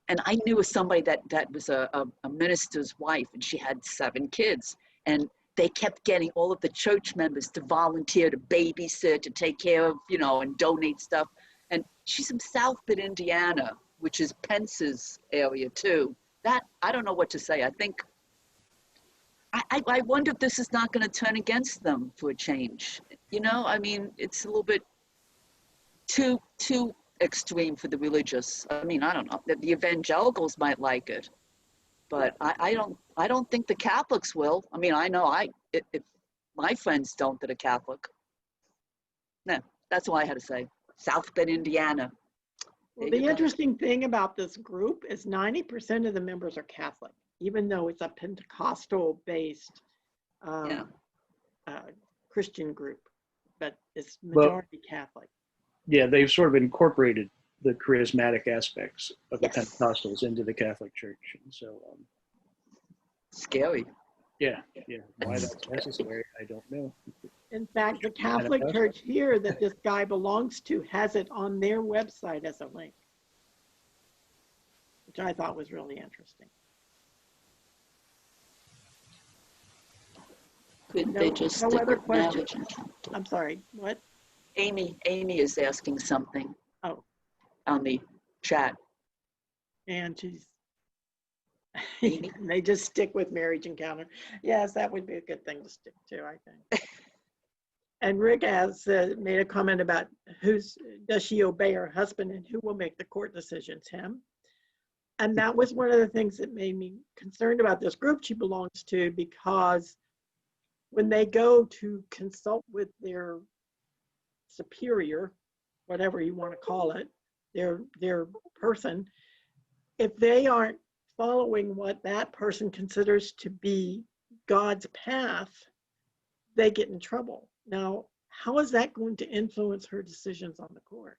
and I knew of somebody that was a minister's wife, and she had 7 kids, and they kept getting all of the church members to volunteer to babysit, to take care of, and donate stuff. And she's from South Bend, Indiana, which is Pence's area too. That, I don't know what to say. I think, I wonder if this is not going to turn against them for a change. I mean, it's a little bit too extreme for the religious. I mean, I don't know. The evangelicals might like it, but I don't think the Catholics will. I mean, I know if my friends don't that are Catholic. No, that's all I had to say. South Bend, Indiana. Well, the interesting thing about this group is 90% of the members are Catholic, even though it's a Pentecostal-based Christian group, but it's majority Catholic. Yeah, they've sort of incorporated the charismatic aspects of the Yes. Pentecostals into the Catholic Church, and so Scary. yeah. Why that's necessary, I don't know. In fact, the Catholic Church here that this guy belongs to has it on their website as a link, which I thought was really interesting. Could No- they just no stick other with questions? marriage and I'm sorry, what? Amy is asking something. Oh. On the chat. And she's, Amy? they just stick with marriage encounter. Yes, that would be a good thing to stick to, I think. And Rick has made a comment about does she obey her husband and who will make the court decisions, him? And that was one of the things that made me concerned about this group she belongs to, because when they go to consult with their superior, whatever you want to call it, their person, if they aren't following what that person considers to be God's path, they get in trouble. Now, how is that going to influence her decisions on the court?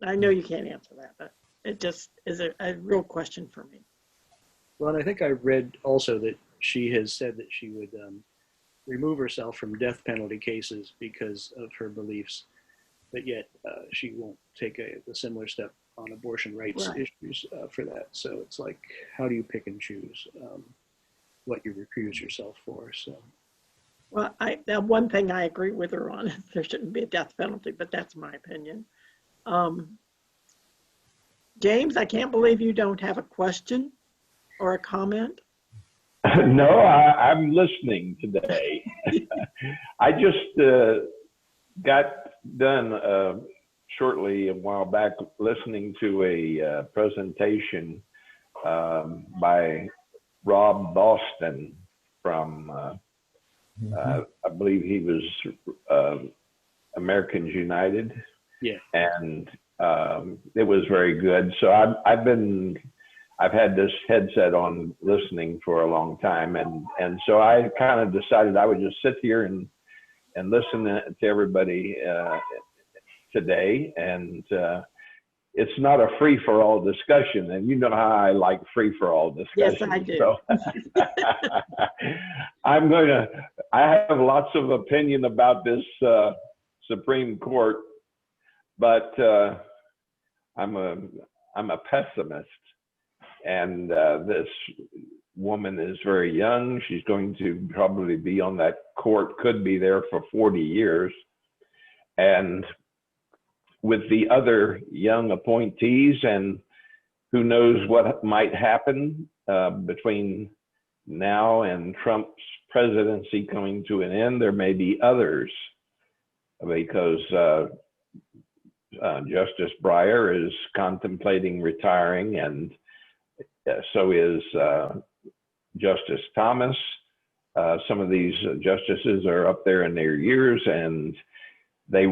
I know you can't answer that, but it just is a real question for me. Well, and I think I read also that she has said that she would remove herself from death penalty cases because of her beliefs, but yet she won't take a similar step on abortion rights issues for that. So it's like, how do you pick and choose what you recuse yourself for? So. Well, that one thing I agree with her on, there shouldn't be a death penalty, but that's my opinion. James, I can't believe you don't have a question or a comment. No, I'm listening today. I just got done shortly a while back listening to a presentation by Rob Boston from, I believe he was Americans United. Yeah. And it was very good. So I've had this headset on listening for a long time, and so I kind of decided I would just sit here and listen to everybody today. And it's not a free-for-all discussion, and you know how I like free-for-all discussions. Yes, I do. So I have lots of opinion about this Supreme Court, but I'm a pessimist. And this woman is very young. She's going to probably be on that court, could be there for 40 years. And with the other young appointees, and who knows what might happen between now and Trump's presidency coming to an end, there may be others, because Justice Breyer is contemplating retiring, and so is Justice Thomas, Some of these justices are up there in their years, and they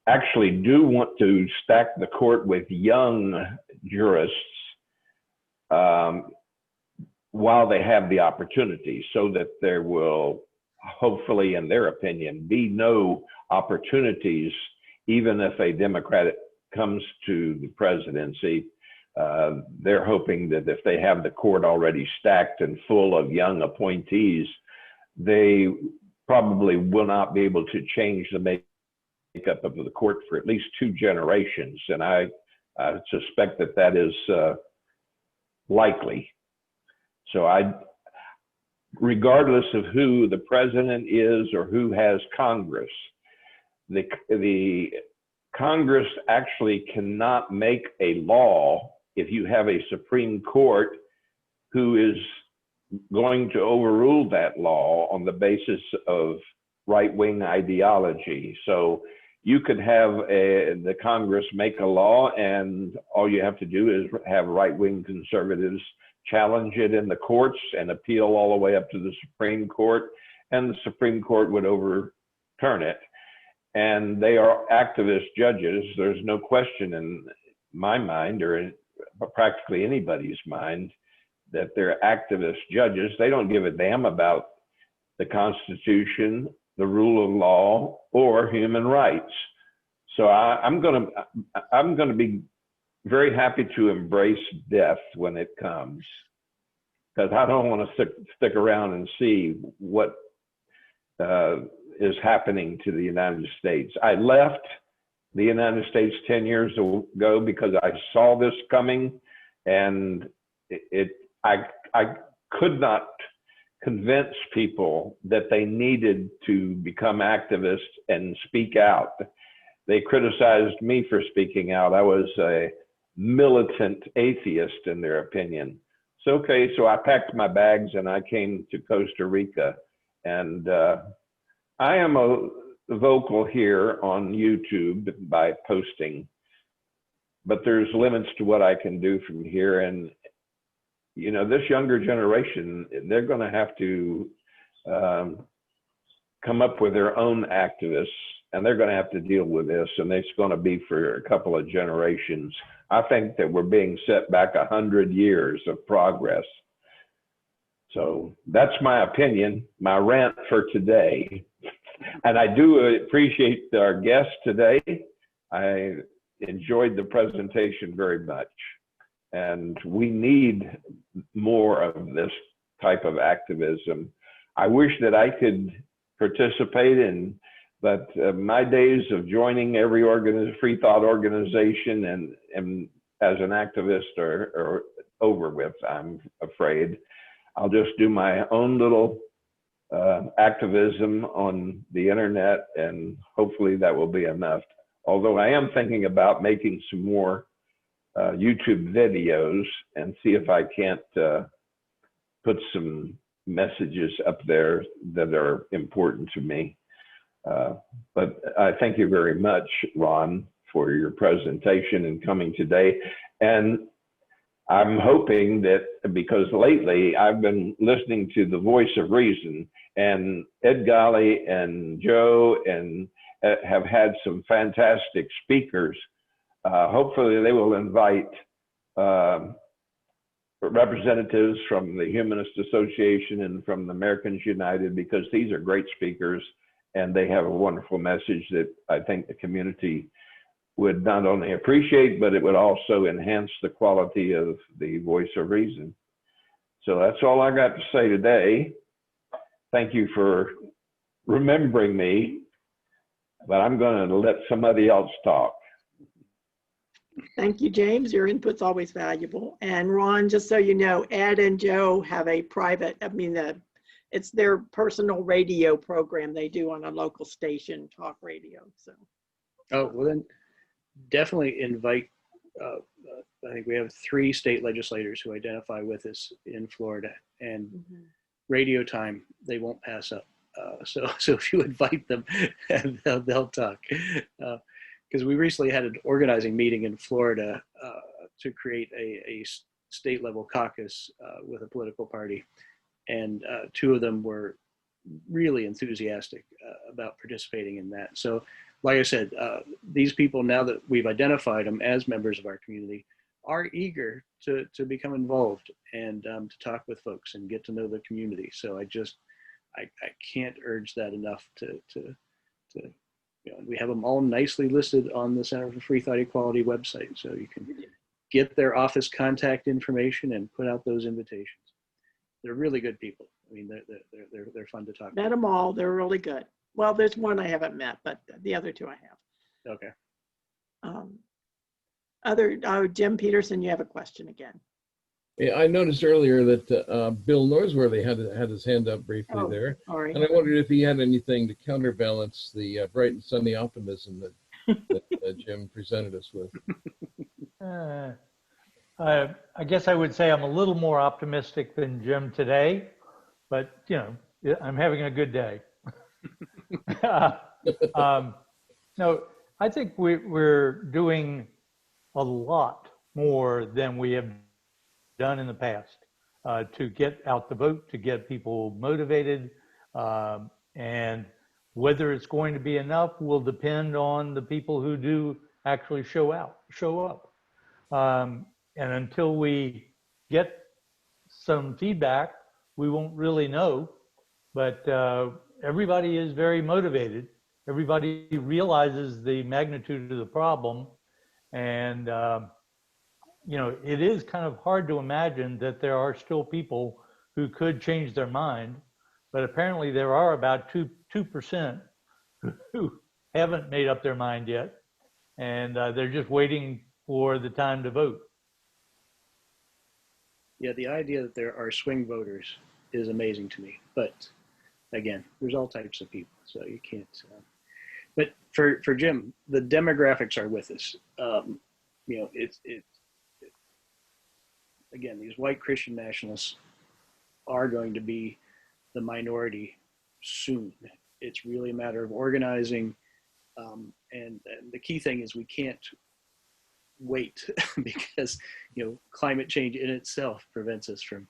actually do want to stack the court with young jurists while they have the opportunity, so that there will hopefully, in their opinion, be no opportunities, even if a Democrat comes to the presidency. They're hoping that if they have the court already stacked and full of young appointees, they probably will not be able to change the makeup of the court for at least 2 generations. And I suspect that that is likely. So regardless of who the president is or who has Congress, the Congress actually cannot make a law if you have a Supreme Court who is going to overrule that law on the basis of right-wing ideology. So you could have the Congress make a law, and all you have to do is have right-wing conservatives challenge it in the courts and appeal all the way up to the Supreme Court, and the Supreme Court would overturn it. And they are activist judges. There's no question in my mind, or in practically anybody's mind, that they're activist judges. They don't give a damn about the Constitution, the rule of law, or human rights. So I'm gonna be very happy to embrace death when it comes, because I don't want to stick around and see what is happening to the United States. I left the United States 10 years ago because I saw this coming, and I could not convince people that they needed to become activists and speak out. They criticized me for speaking out. I was a militant atheist in their opinion. So, okay, so I packed my bags and I came to Costa Rica, and I am a vocal here on YouTube by posting, but there's limits to what I can do from here. And you know, this younger generation, they're going to have to come up with their own activists, and they're going to have to deal with this, and it's going to be for a couple of generations. I think that we're being set back 100 years of progress. So that's my opinion, my rant for today. And I do appreciate our guest today. I enjoyed the presentation very much. And we need more of this type of activism. I wish that I could participate in, but my days of joining every Freethought organization and as an activist are over with, I'm afraid. I'll just do my own little activism on the internet, and hopefully that will be enough. Although I am thinking about making some more YouTube videos and see if I can't put some messages up there that are important to me. But I thank you very much, Ron, for your presentation and coming today. And I'm hoping that, because lately I've been listening to the Voice of Reason, and Ed Golly and Joe and have had some fantastic speakers. Hopefully they will invite representatives from the Humanist Association and from the Americans United, because these are great speakers and they have a wonderful message that I think the community would not only appreciate, but it would also enhance the quality of the Voice of Reason. So that's all I got to say today. Thank you for remembering me, but I'm going to let somebody else talk. Thank you, James. Your input's always valuable. And Ron, just so you know, Ed and Joe have a private, it's their personal radio program they do on a local station, talk radio. So. Oh, well then definitely invite, I think we have 3 state legislators who identify with us in Florida, and radio time, they won't pass up. So if you invite them, they'll talk. Because we recently had an organizing meeting in Florida to create a state level caucus with a political party. And 2 of them were really enthusiastic about participating in that. So, like I said, these people, now that we've identified them as members of our community, are eager to become involved and to talk with folks and get to know the community. So I can't urge that enough to we have them all nicely listed on the Center for Freethought Equality website. So you can get their office contact information and put out those invitations. They're really good people. I mean, they're fun to talk to. Met them all. They're really good. Well, there's one I haven't met, but the other two I have. Okay. Jim Peterson, you have a question again. Yeah, I noticed earlier that Bill Norsworthy had his hand up briefly there. Sorry. And I wondered if he had anything to counterbalance the bright and sunny optimism that Jim presented us with. I guess I would say I'm a little more optimistic than Jim today, but I'm having a good day. No, I think we're doing a lot more than we have done in the past to get out the vote, to get people motivated, and whether it's going to be enough will depend on the people who do actually show up. And until we get some feedback, we won't really know. But everybody is very motivated. Everybody realizes the magnitude of the problem. And, it is kind of hard to imagine that there are still people who could change their mind. But apparently there are about 2% who haven't made up their mind yet. And they're just waiting for the time to vote. Yeah, the idea that there are swing voters is amazing to me. But again, there's all types of people, so you can't. But for Jim, the demographics are with us. Again, these white Christian nationalists are going to be the minority soon. It's really a matter of organizing, and the key thing is we can't wait because climate change in itself prevents us from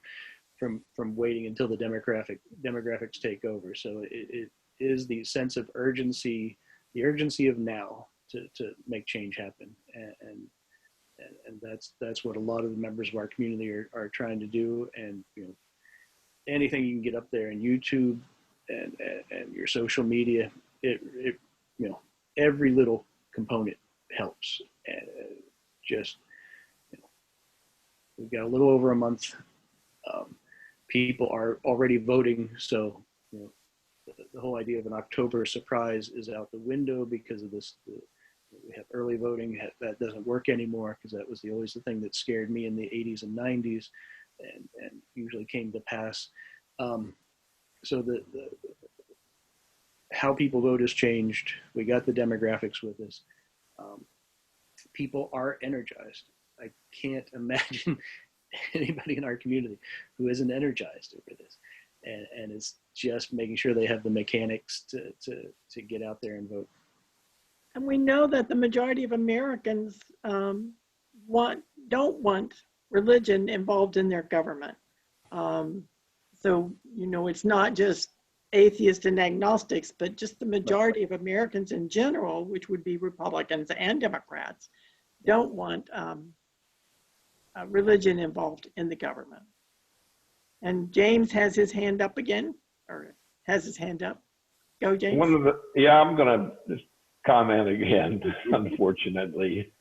waiting until the demographics take over. So it is the sense of urgency, the urgency of now to make change happen, and that's what a lot of the members of our community are trying to do. And anything you can get up there in YouTube and your social media, it every little component helps. And we've got a little over a month. People are already voting, so the whole idea of an October surprise is out the window because of this. We have early voting. That doesn't work anymore because that was always the thing that scared me in the 80s and 90s, and usually came to pass. So the how people vote has changed. We got the demographics with us. People are energized. I can't imagine anybody in our community who isn't energized over this, and it's just making sure they have the mechanics to get out there and vote. And we know that the majority of Americans don't want religion involved in their government. So, it's not just atheists and agnostics, but just the majority of Americans in general, which would be Republicans and Democrats, don't want religion involved in the government. And James has his hand up again, or has his hand up. Go, James. I'm going to just comment again, unfortunately.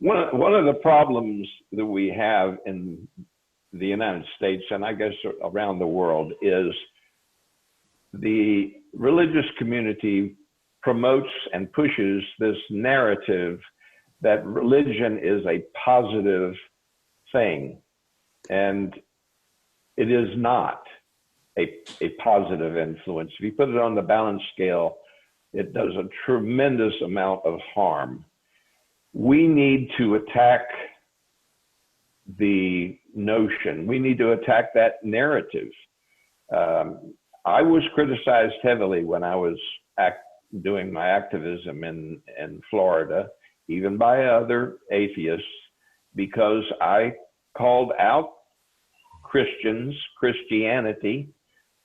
One of the problems that we have in the United States, and I guess around the world, is the religious community promotes and pushes this narrative that religion is a positive thing, and it is not a positive influence. If you put it on the balance scale, it does a tremendous amount of harm. We need to attack the notion. We need to attack that narrative. I was criticized heavily when I was doing my activism in Florida, even by other atheists, because I called out Christianity,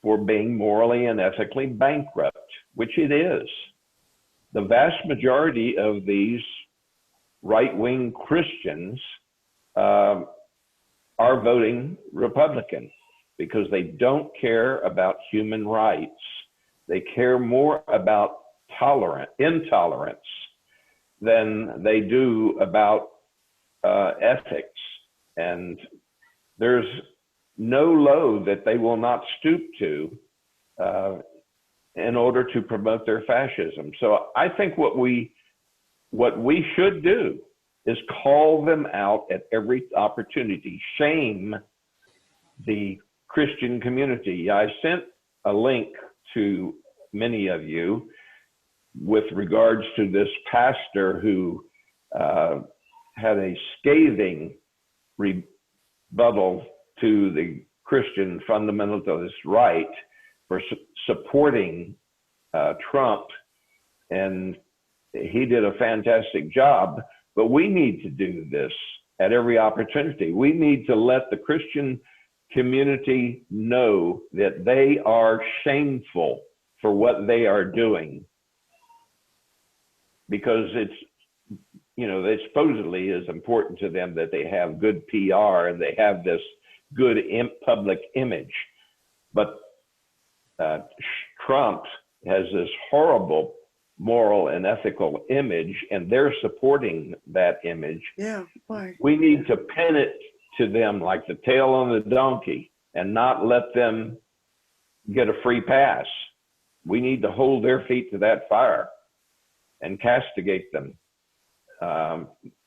for being morally and ethically bankrupt, which it is. The vast majority of these right-wing Christians are voting Republican because they don't care about human rights. They care more about intolerance than they do about ethics. And there's no low that they will not stoop to in order to promote their fascism. So I think what we should do is call them out at every opportunity, shame the Christian community. I sent a link to many of you with regards to this pastor who had a scathing rebuttal to the Christian fundamentalist right for supporting Trump, and he did a fantastic job. But we need to do this at every opportunity. We need to let the Christian community know that they are shameful for what they are doing, because it's, they supposedly is important to them that they have good PR and they have this good public image. But Trump has this horrible moral and ethical image, and they're supporting that image. Yeah, why? We need to pin it to them like the tail on the donkey and not let them get a free pass. We need to hold their feet to that fire and castigate them.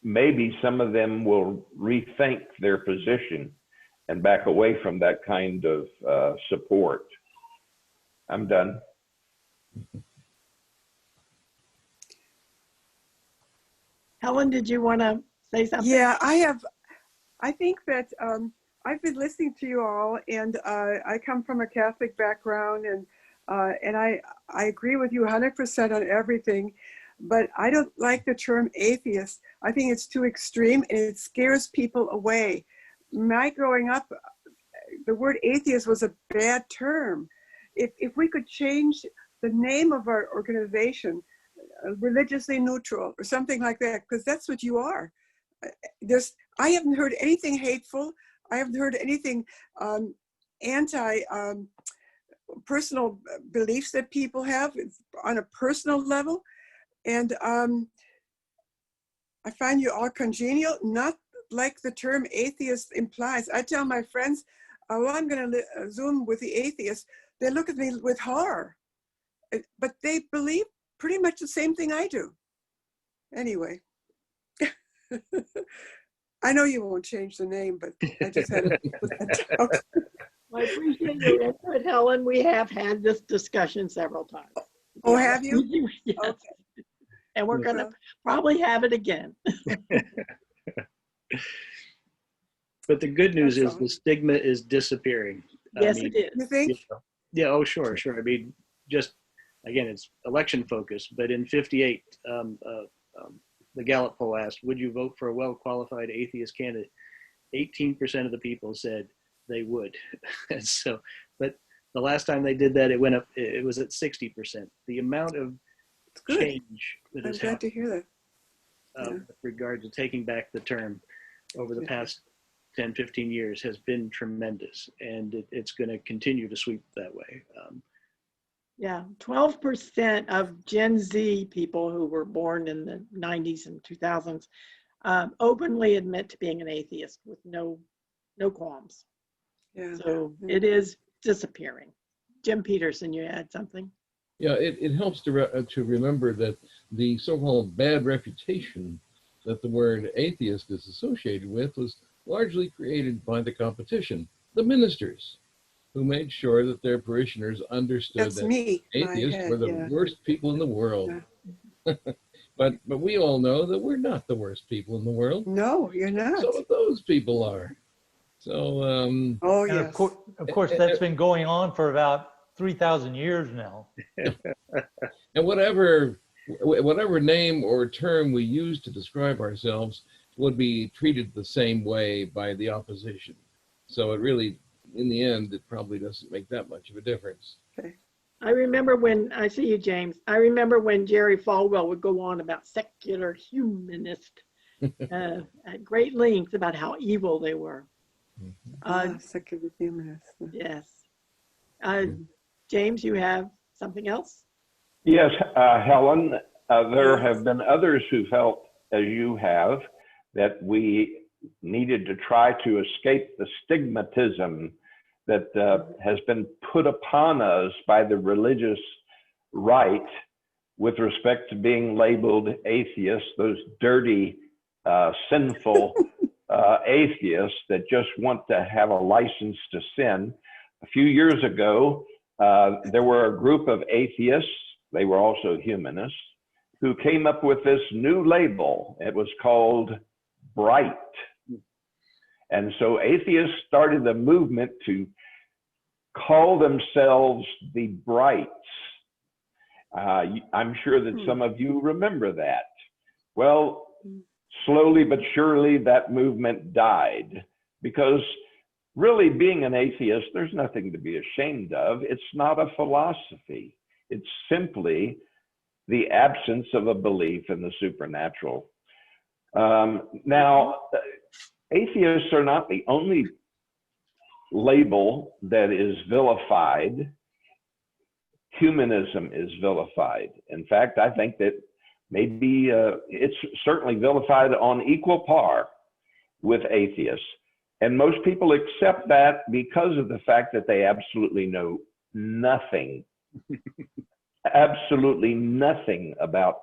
Maybe some of them will rethink their position and back away from that kind of support. I'm done. Helen, did you want to say something? Yeah, I think that I've been listening to you all, and I come from a Catholic background, and I agree with you 100% on everything, but I don't like the term atheist. I think it's too extreme, and it scares people away. My growing up, the word atheist was a bad term. If we could change the name of our organization, religiously neutral or something like that, because that's what you are. I haven't heard anything hateful. I haven't heard anything anti personal beliefs that people have on a personal level. And I find you all congenial, not like the term atheist implies. I tell my friends, oh, I'm going to Zoom with the atheists. They look at me with horror, but they believe pretty much the same thing I do. Anyway, I know you won't change the name, but I just had to put that down. I appreciate your input, Helen. We have had this discussion several times. Oh, have you? Yes. Okay. And we're going to probably have it again. But the good news That's is the stigma is disappearing. Yes, it is. You think? Yeah, oh, sure. I mean, just, again, it's election focused, but in 58, the Gallup poll asked, would you vote for a well-qualified atheist candidate? 18% of the people said they would. And so, but the last time they did that, it went up, it was at 60%. The amount of change that I'm has glad happened to hear that. with regard to taking back the term over the past 10, 15 years has been tremendous, and it's going to continue to sweep that way. Yeah, 12% of Gen Z people who were born in the 90s and 2000s openly admit to being an atheist with no qualms. Yeah. So it is disappearing. Jim Peterson, you had something? Yeah, it helps to remember that the so-called bad reputation that the word atheist is associated with was largely created by the competition, the ministers, who made sure that their parishioners understood That's that me. atheists were the worst people in the world. Yeah. but we all know that we're not the worst people in the world. No, you're not. Some of those people are. So, Oh, And yes. of course, that's been going on for about 3,000 years now. and whatever name or term we use to describe ourselves would be treated the same way by the opposition. So it really in the end, it probably doesn't make that much of a difference. I remember when, I see you, James. I remember when Jerry Falwell would go on about secular humanist at great length about how evil they were. Secular humanist. Yes. James, you have something else? Yes, Helen, there have been others who felt, as you have, that we needed to try to escape the stigmatism that has been put upon us by the religious right with respect to being labeled atheists, those dirty, sinful atheists that just want to have a license to sin. A few years ago, there were a group of atheists, they were also humanists, who came up with this new label. It was called bright. And so atheists started a movement to call themselves the brights. I'm sure that some of you remember that. Well, slowly but surely that movement died, because really being an atheist, there's nothing to be ashamed of. It's not a philosophy. It's simply the absence of a belief in the supernatural. Now, atheists are not the only label that is vilified. Humanism is vilified. In fact, I think that maybe it's certainly vilified on equal par with atheists. And most people accept that because of the fact that they absolutely know nothing, absolutely nothing about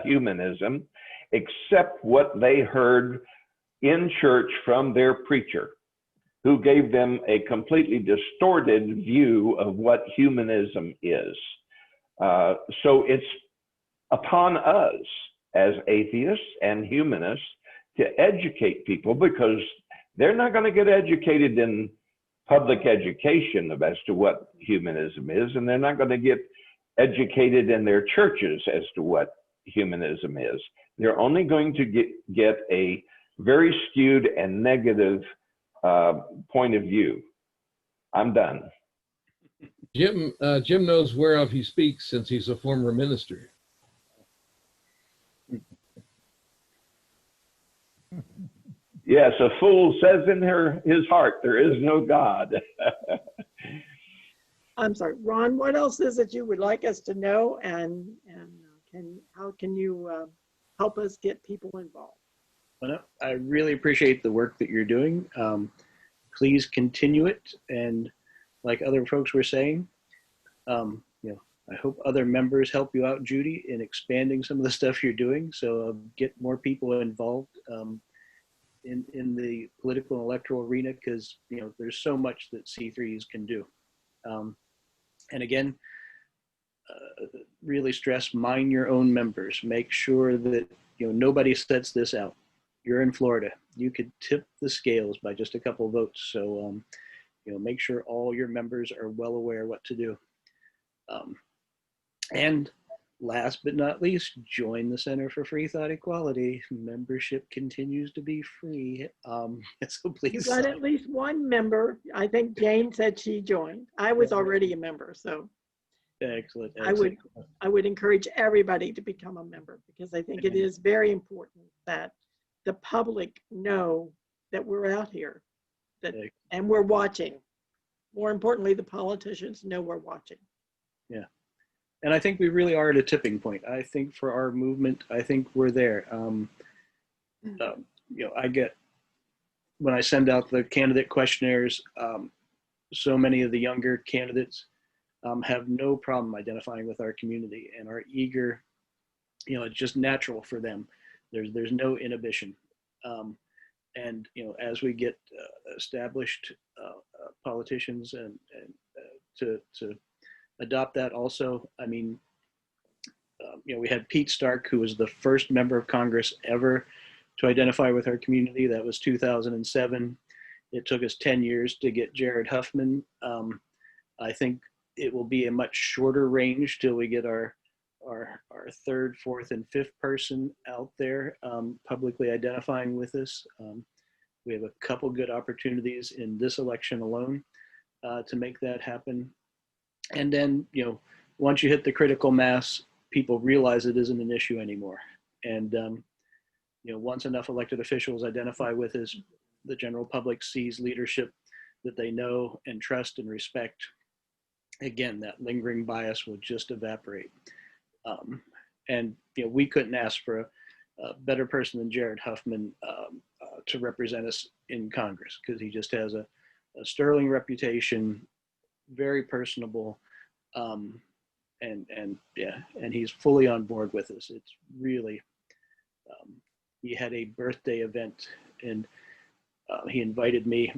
humanism, except what they heard in church from their preacher, who gave them a completely distorted view of what humanism is. So it's upon us as atheists and humanists to educate people, because they're not going to get educated in public education as to what humanism is, and they're not going to get educated in their churches as to what humanism is. They're only going to get a very skewed and negative point of view. I'm done. Jim knows whereof he speaks, since he's a former minister. Yes, a fool says in his heart, there is no God. I'm sorry, Ron, what else is it you would like us to know, and how can you help us get people involved? Well, no, I really appreciate the work that you're doing. Please continue it. And like other folks were saying, I hope other members help you out, Judy, in expanding some of the stuff you're doing. So get more people involved in the political and electoral arena, because there's so much that C3s can do. And again, really stress, mind your own members. Make sure that nobody sets this out. You're in Florida. You could tip the scales by just a couple of votes. So make sure all your members are well aware what to do. And last but not least, join the Center for Freethought Equality. Membership continues to be free. So please. You got at least one member. I think Jane said she joined. I was already a member, so. Excellent. I would encourage everybody to become a member, because I think it is very important that the public know that we're out here, and we're watching. More importantly, the politicians know we're watching. Yeah. And I think we really are at a tipping point. I think for our movement, I think we're there. I get, when I send out the candidate questionnaires, so many of the younger candidates have no problem identifying with our community and are eager. It's just natural for them. There's no inhibition. And as we get established politicians and to adopt that also, I mean, we had Pete Stark, who was the first member of Congress ever to identify with our community. That was 2007. It took us 10 years to get Jared Huffman. I think it will be a much shorter range till we get our third, fourth, and fifth person out there publicly identifying with us. We have a couple good opportunities in this election alone. to make that happen. And then, once you hit the critical mass, people realize it isn't an issue anymore. And, once enough elected officials identify with us, the general public sees leadership that they know and trust and respect, again, that lingering bias will just evaporate. And we couldn't ask for a better person than Jared Huffman to represent us in Congress, because he just has a sterling reputation, very personable, and he's fully on board with us. It's really, he had a birthday event, and he invited me,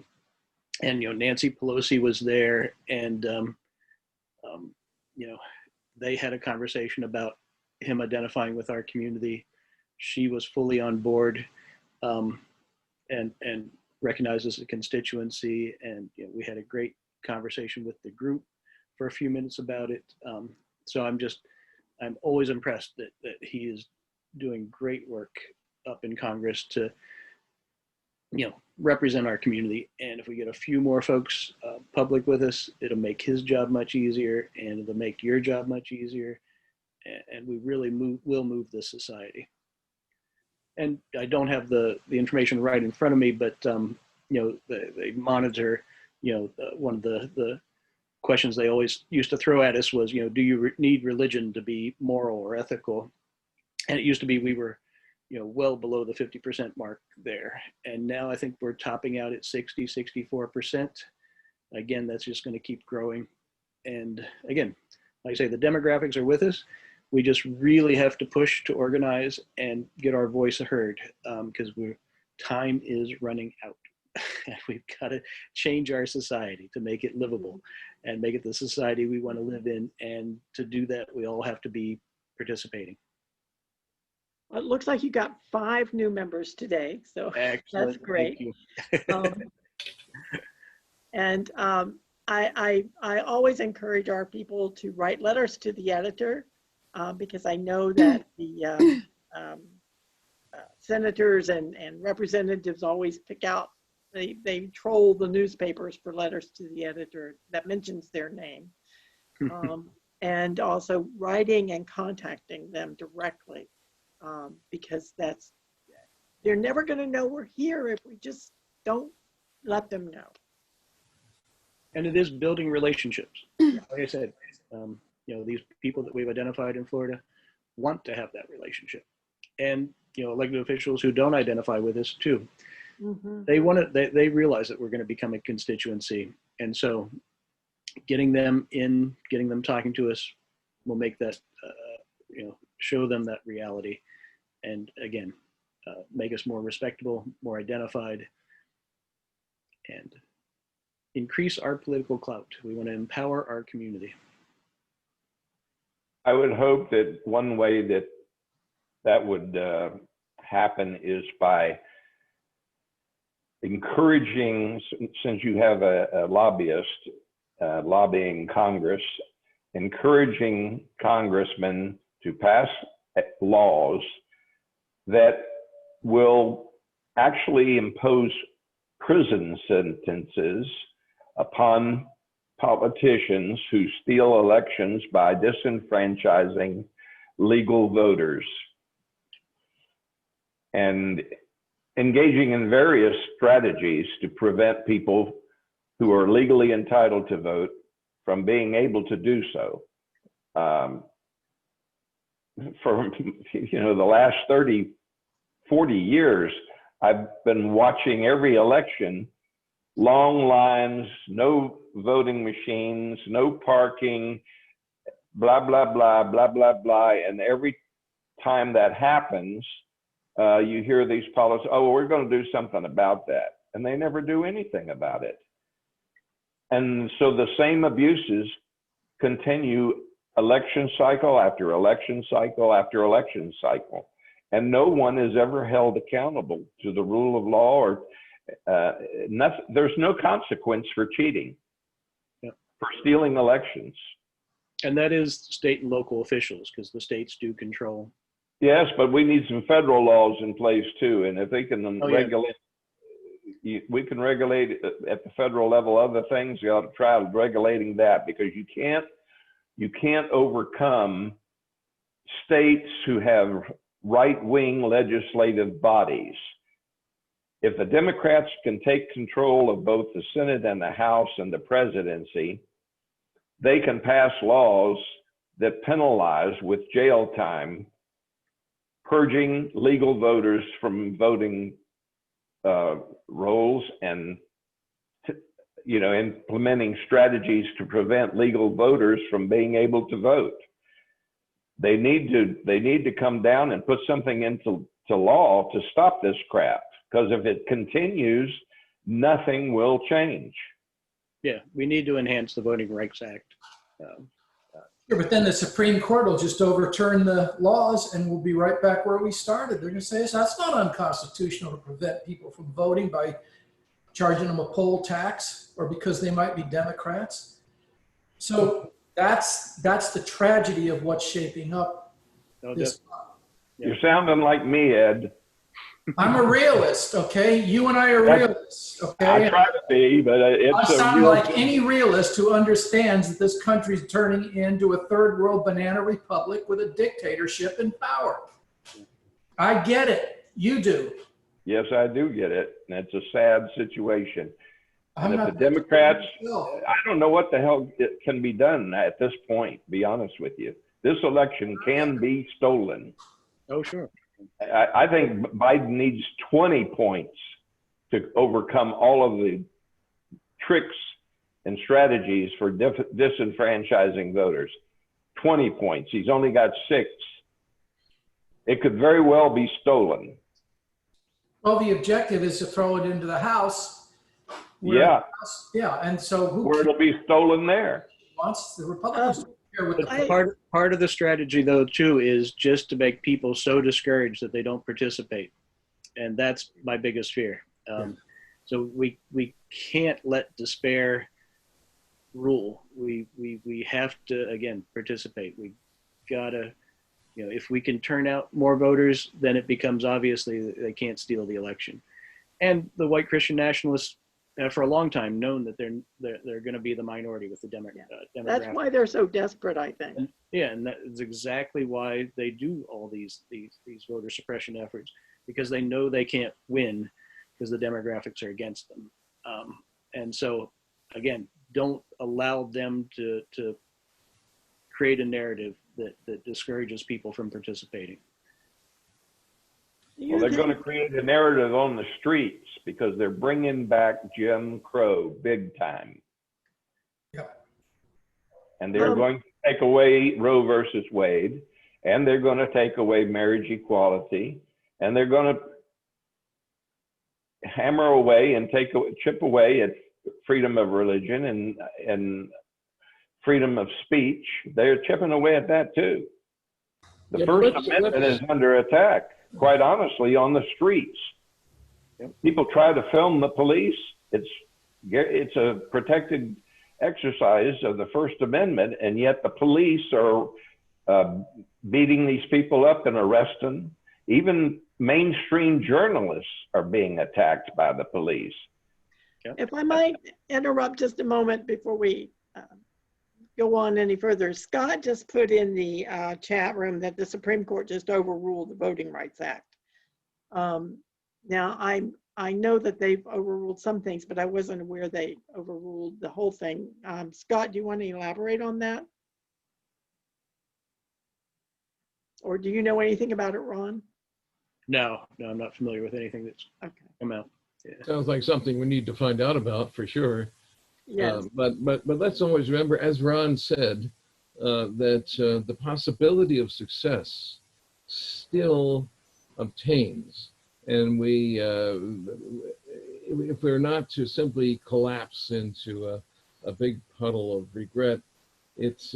and Nancy Pelosi was there, and they had a conversation about him identifying with our community. She was fully on board, and recognizes the constituency, and we had a great conversation with the group for a few minutes about it. So I'm always impressed that he is doing great work up in Congress to represent our community. And if we get a few more folks public with us, it'll make his job much easier, and it'll make your job much easier, and we really will move this society. And I don't have the information right in front of me, but they monitor. One of the questions they always used to throw at us was, do you need religion to be moral or ethical? And it used to be we were, well below the 50% mark there, and now I think we're topping out at 64%. Again, that's just going to keep growing. And again, like I say, the demographics are with us. We just really have to push to organize and get our voice heard, because time is running out. We've got to change our society to make it livable and make it the society we want to live in. And to do that, we all have to be participating. Well, it looks like you got 5 new members today, so Excellent. That's great. Thank you. I always encourage our people to write letters to the editor, because I know that the senators and representatives always pick out, they troll the newspapers for letters to the editor that mentions their name. And also writing and contacting them directly, because they're never going to know we're here if we just don't let them know. And it is building relationships. Like I said, these people that we've identified in Florida want to have that relationship. And, elected officials who don't identify with us too. Mm-hmm. They realize that we're going to become a constituency. And so getting them in, getting them talking to us will make that, show them that reality. And again, make us more respectable, more identified, and increase our political clout. We want to empower our community. I would hope that one way that would happen is by encouraging, since you have a lobbyist lobbying Congress, encouraging congressmen to pass laws that will actually impose prison sentences upon politicians who steal elections by disenfranchising legal voters, and engaging in various strategies to prevent people who are legally entitled to vote from being able to do so. For the last 30, 40 years, I've been watching every election, long lines, no voting machines, no parking, blah, blah, blah, blah, blah, blah. And every time that happens, you hear these policies, oh, we're going to do something about that. And they never do anything about it. And so the same abuses continue election cycle after election cycle after election cycle. And no one is ever held accountable to the rule of law, or there's no consequence for cheating, for stealing elections. And that is state and local officials, because the states do control. Yes, but we need some federal laws in place too. And if they can regulate we can regulate at the federal level other things. You ought to try regulating that, because you can't overcome states who have right-wing legislative bodies. If the Democrats can take control of both the Senate and the House and the presidency, they can pass laws that penalize with jail time, purging legal voters from voting rolls, and implementing strategies to prevent legal voters from being able to vote. They need to come down and put something into law to stop this crap, because if it continues, nothing will change. Yeah, we need to enhance the Voting Rights Act. Sure, but then the Supreme Court will just overturn the laws and we'll be right back where we started. They're going to say, that's not unconstitutional to prevent people from voting by charging them a poll tax or because they might be Democrats. So that's the tragedy of what's shaping up. No, this. You're sounding like me, Ed. I'm a realist, okay? You and I are realists, okay? I try to be, but it's I sound like any realist who understands that this country's turning into a third world banana republic with a dictatorship in power. I get it. You do. Yes, I do get it. And it's a sad situation. I'm And if not the Democrats, myself. I don't know what the hell can be done at this point, to be honest with you. This election can be stolen. Oh, sure. I think Biden needs 20 points to overcome all of the tricks and strategies for disenfranchising voters. 20 points. He's only got 6. It could very well be stolen. Well, the objective is to throw it into the House. Yeah. Yeah, and so Where it'll be stolen there. wants the Republicans here with But part of the strategy, though, too, is just to make people so discouraged that they don't participate, and that's my biggest fear. So we can't let despair rule. We have to, again, participate. We gotta, if we can turn out more voters, then it becomes obvious they can't steal the election. And the white Christian nationalists, for a long time, known that they're going to be the minority with the demographic. That's why they're so desperate, I think. And that is exactly why they do all these voter suppression efforts, because they know they can't win because the demographics are against them. And so, again, don't allow them to create a narrative that discourages people from participating. Well, they're going to create a narrative on the streets because they're bringing back Jim Crow big time. Yeah. And they're going to take away Roe versus Wade, and they're going to take away marriage equality, and they're going to hammer away and chip away at freedom of religion and freedom of speech. They're chipping away at that too. The First Amendment is under attack, quite honestly, on the streets. People try to film the police. It's a protected exercise of the First Amendment, and yet the police are beating these people up and arresting. Even mainstream journalists are being attacked by the police. If I might interrupt just a moment before we go on any further. Scott just put in the chat room that the Supreme Court just overruled the Voting Rights Act. Now, I know that they've overruled some things, but I wasn't aware they overruled the whole thing. Scott, do you want to elaborate on that? Or do you know anything about it, Ron? No, I'm not familiar with anything that's come out. Yeah. Sounds like something we need to find out about for sure. Yes. But let's always remember, as Ron said, that the possibility of success still obtains. And if we're not to simply collapse into a big puddle of regret, it's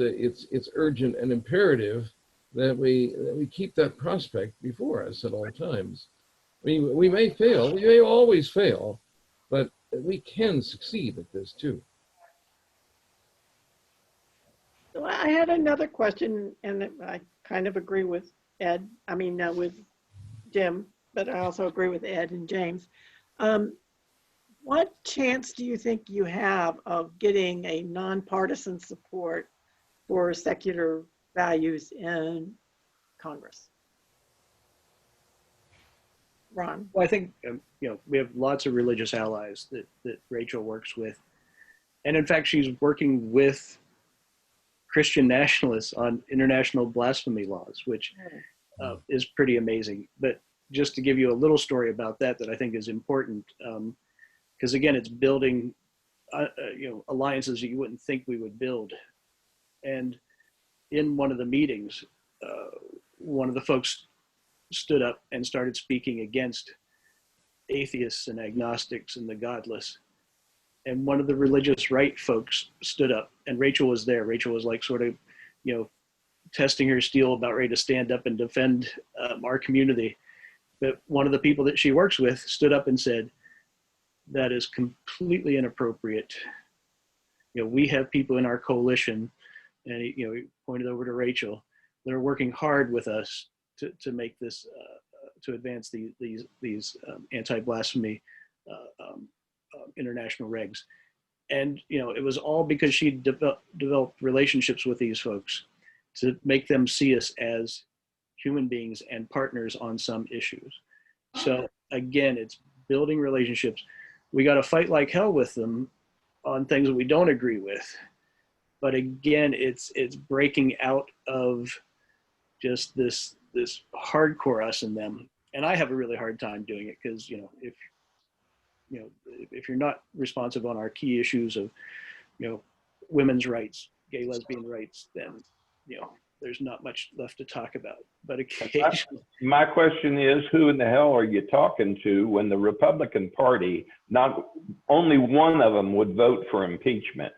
urgent and imperative that we keep that prospect before us at all times. I mean, we may fail, we may always fail, but we can succeed at this too. So I had another question, and I kind of agree with Ed. I mean, with Jim, but I also agree with Ed and James. What chance do you think you have of getting a nonpartisan support for secular values in Congress? Ron? Well, I think, we have lots of religious allies that Rachel works with. And in fact, she's working with Christian nationalists on international blasphemy laws, which is pretty amazing. But just to give you a little story about that I think is important, because again, it's building, alliances that you wouldn't think we would build. And in one of the meetings, one of the folks stood up and started speaking against atheists and agnostics and the godless. And one of the religious right folks stood up, and Rachel was there. Rachel was like sort of, testing her steel, about ready to stand up and defend our community. But one of the people that she works with stood up and said, that is completely inappropriate. We have people in our coalition, and he pointed over to Rachel, that are working hard with us to make this, to advance these anti-blasphemy international regs. And it was all because she developed relationships with these folks to make them see us as human beings and partners on some issues. So again, it's building relationships. We got to fight like hell with them on things that we don't agree with. But again, it's breaking out of just this hardcore us and them. And I have a really hard time doing it because, if you're not responsive on our key issues of, women's rights, gay, lesbian rights, then, there's not much left to talk about. But occasionally, My question is, who in the hell are you talking to when the Republican Party, not only one of them would vote for impeachment,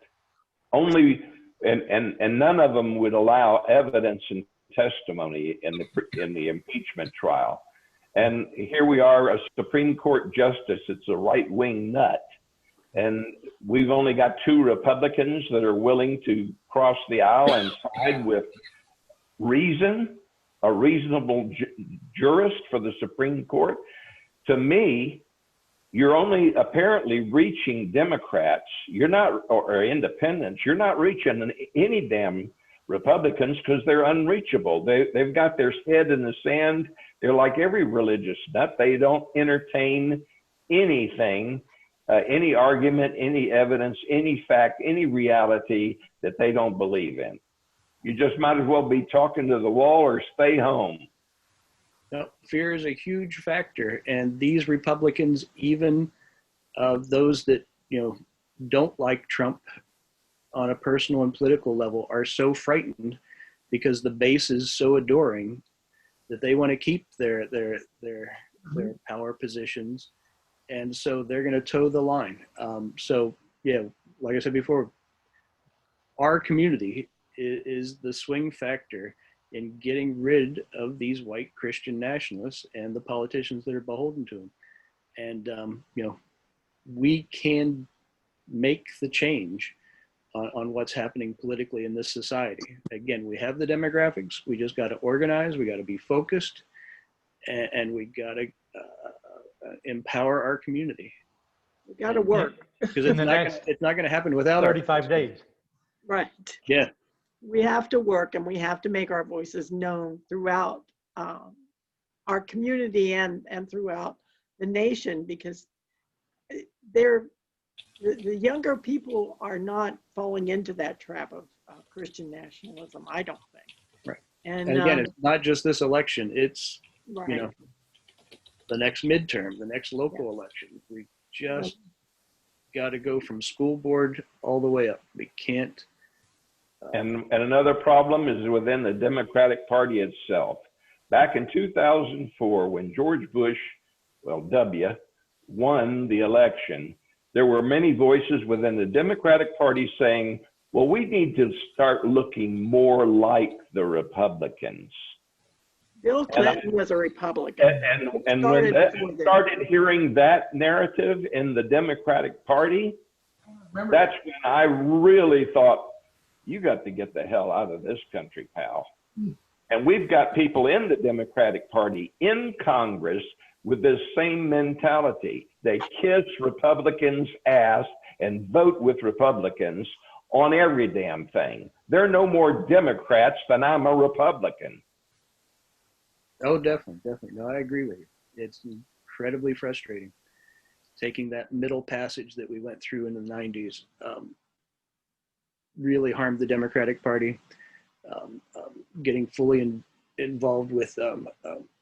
and none of them would allow evidence and testimony in the impeachment trial. And here we are, a Supreme Court justice, it's a right-wing nut. And we've only got 2 Republicans that are willing to cross the aisle and side with reason, a reasonable jurist for the Supreme Court. To me, you're only apparently reaching Democrats. You're not, or independents. You're not reaching any damn Republicans because they're unreachable. They've got their head in the sand. They're like every religious nut. They don't entertain anything, any argument, any evidence, any fact, any reality that they don't believe in. You just might as well be talking to the wall or stay home. No, fear is a huge factor. And these Republicans, even those that, don't like Trump on a personal and political level, are so frightened because the base is so adoring that they want to keep their power positions. And so they're going to toe the line. So yeah, like I said before, our community is the swing factor in getting rid of these white Christian nationalists and the politicians that are beholden to them. And, we can make the change on what's happening politically in this society. Again, we have the demographics. We just got to organize. We got to be focused, and we got to empower our community. We got to work. Because it's not going to happen without 35 days. Right. Yeah. We have to work, and we have to make our voices known throughout our community and throughout the nation, because the younger people are not falling into that trap of Christian nationalism, I don't think. Right. And again, it's not just this election. It's, right. The next midterm, the next local election. We just got to go from school board all the way up. We can't. And another problem is within the Democratic Party itself. Back in 2004, when George Bush, W, won the election, there were many voices within the Democratic Party saying, well, we need to start looking more like the Republicans. Bill Clinton was a Republican. And when that started hearing that narrative in the Democratic Party, that's when I really thought, you got to get the hell out of this country, pal. And we've got people in the Democratic Party in Congress with this same mentality. They kiss Republicans' ass and vote with Republicans on every damn thing. They're no more Democrats than I'm a Republican. Oh, definitely, definitely. No, I agree with you. It's incredibly frustrating. Taking that middle passage that we went through in the 90s really harmed the Democratic Party. Getting fully involved with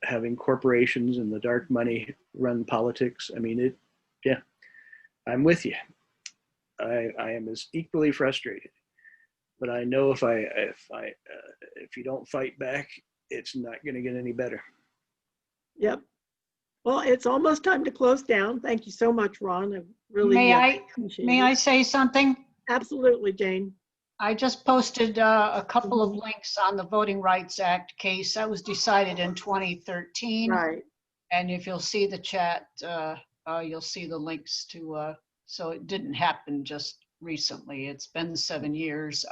having corporations and the dark money run politics. I mean, yeah, I'm with you. I am as equally frustrated, but I know if you don't fight back, it's not going to get any better. Yep. Well, it's almost time to close down. Thank you so much, Ron. I really appreciate May it. I say something? Absolutely, Jane. I just posted a couple of links on the Voting Rights Act case that was decided in 2013. Right. And if you'll see the chat, you'll see the links to, so it didn't happen just recently. It's been 7 years.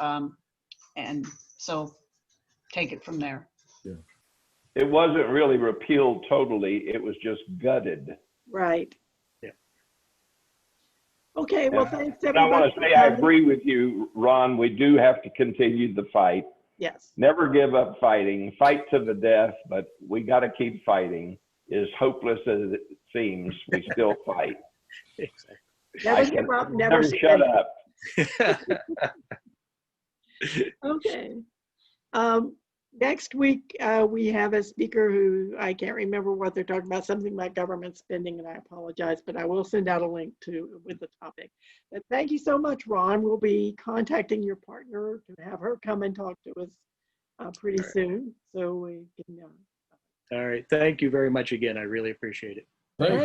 And so take it from there. Yeah. It wasn't really repealed totally. It was just gutted. Right. Yeah. Okay. Well, thanks I everybody. want to say I agree with you, Ron. We do have to continue the fight. Yes. Never give up fighting. Fight to the death, but we got to keep fighting. As hopeless as it seems, we still fight. Exactly. Never give up. Never shut up. Okay. Next week, we have a speaker who I can't remember what they're talking about, something about government spending, and I apologize, but I will send out a link with the topic. But thank you so much, Ron. We'll be contacting your partner to have her come and talk to us pretty soon. So we can. All right. Thank you very much again. I really appreciate it. Thanks, Ron.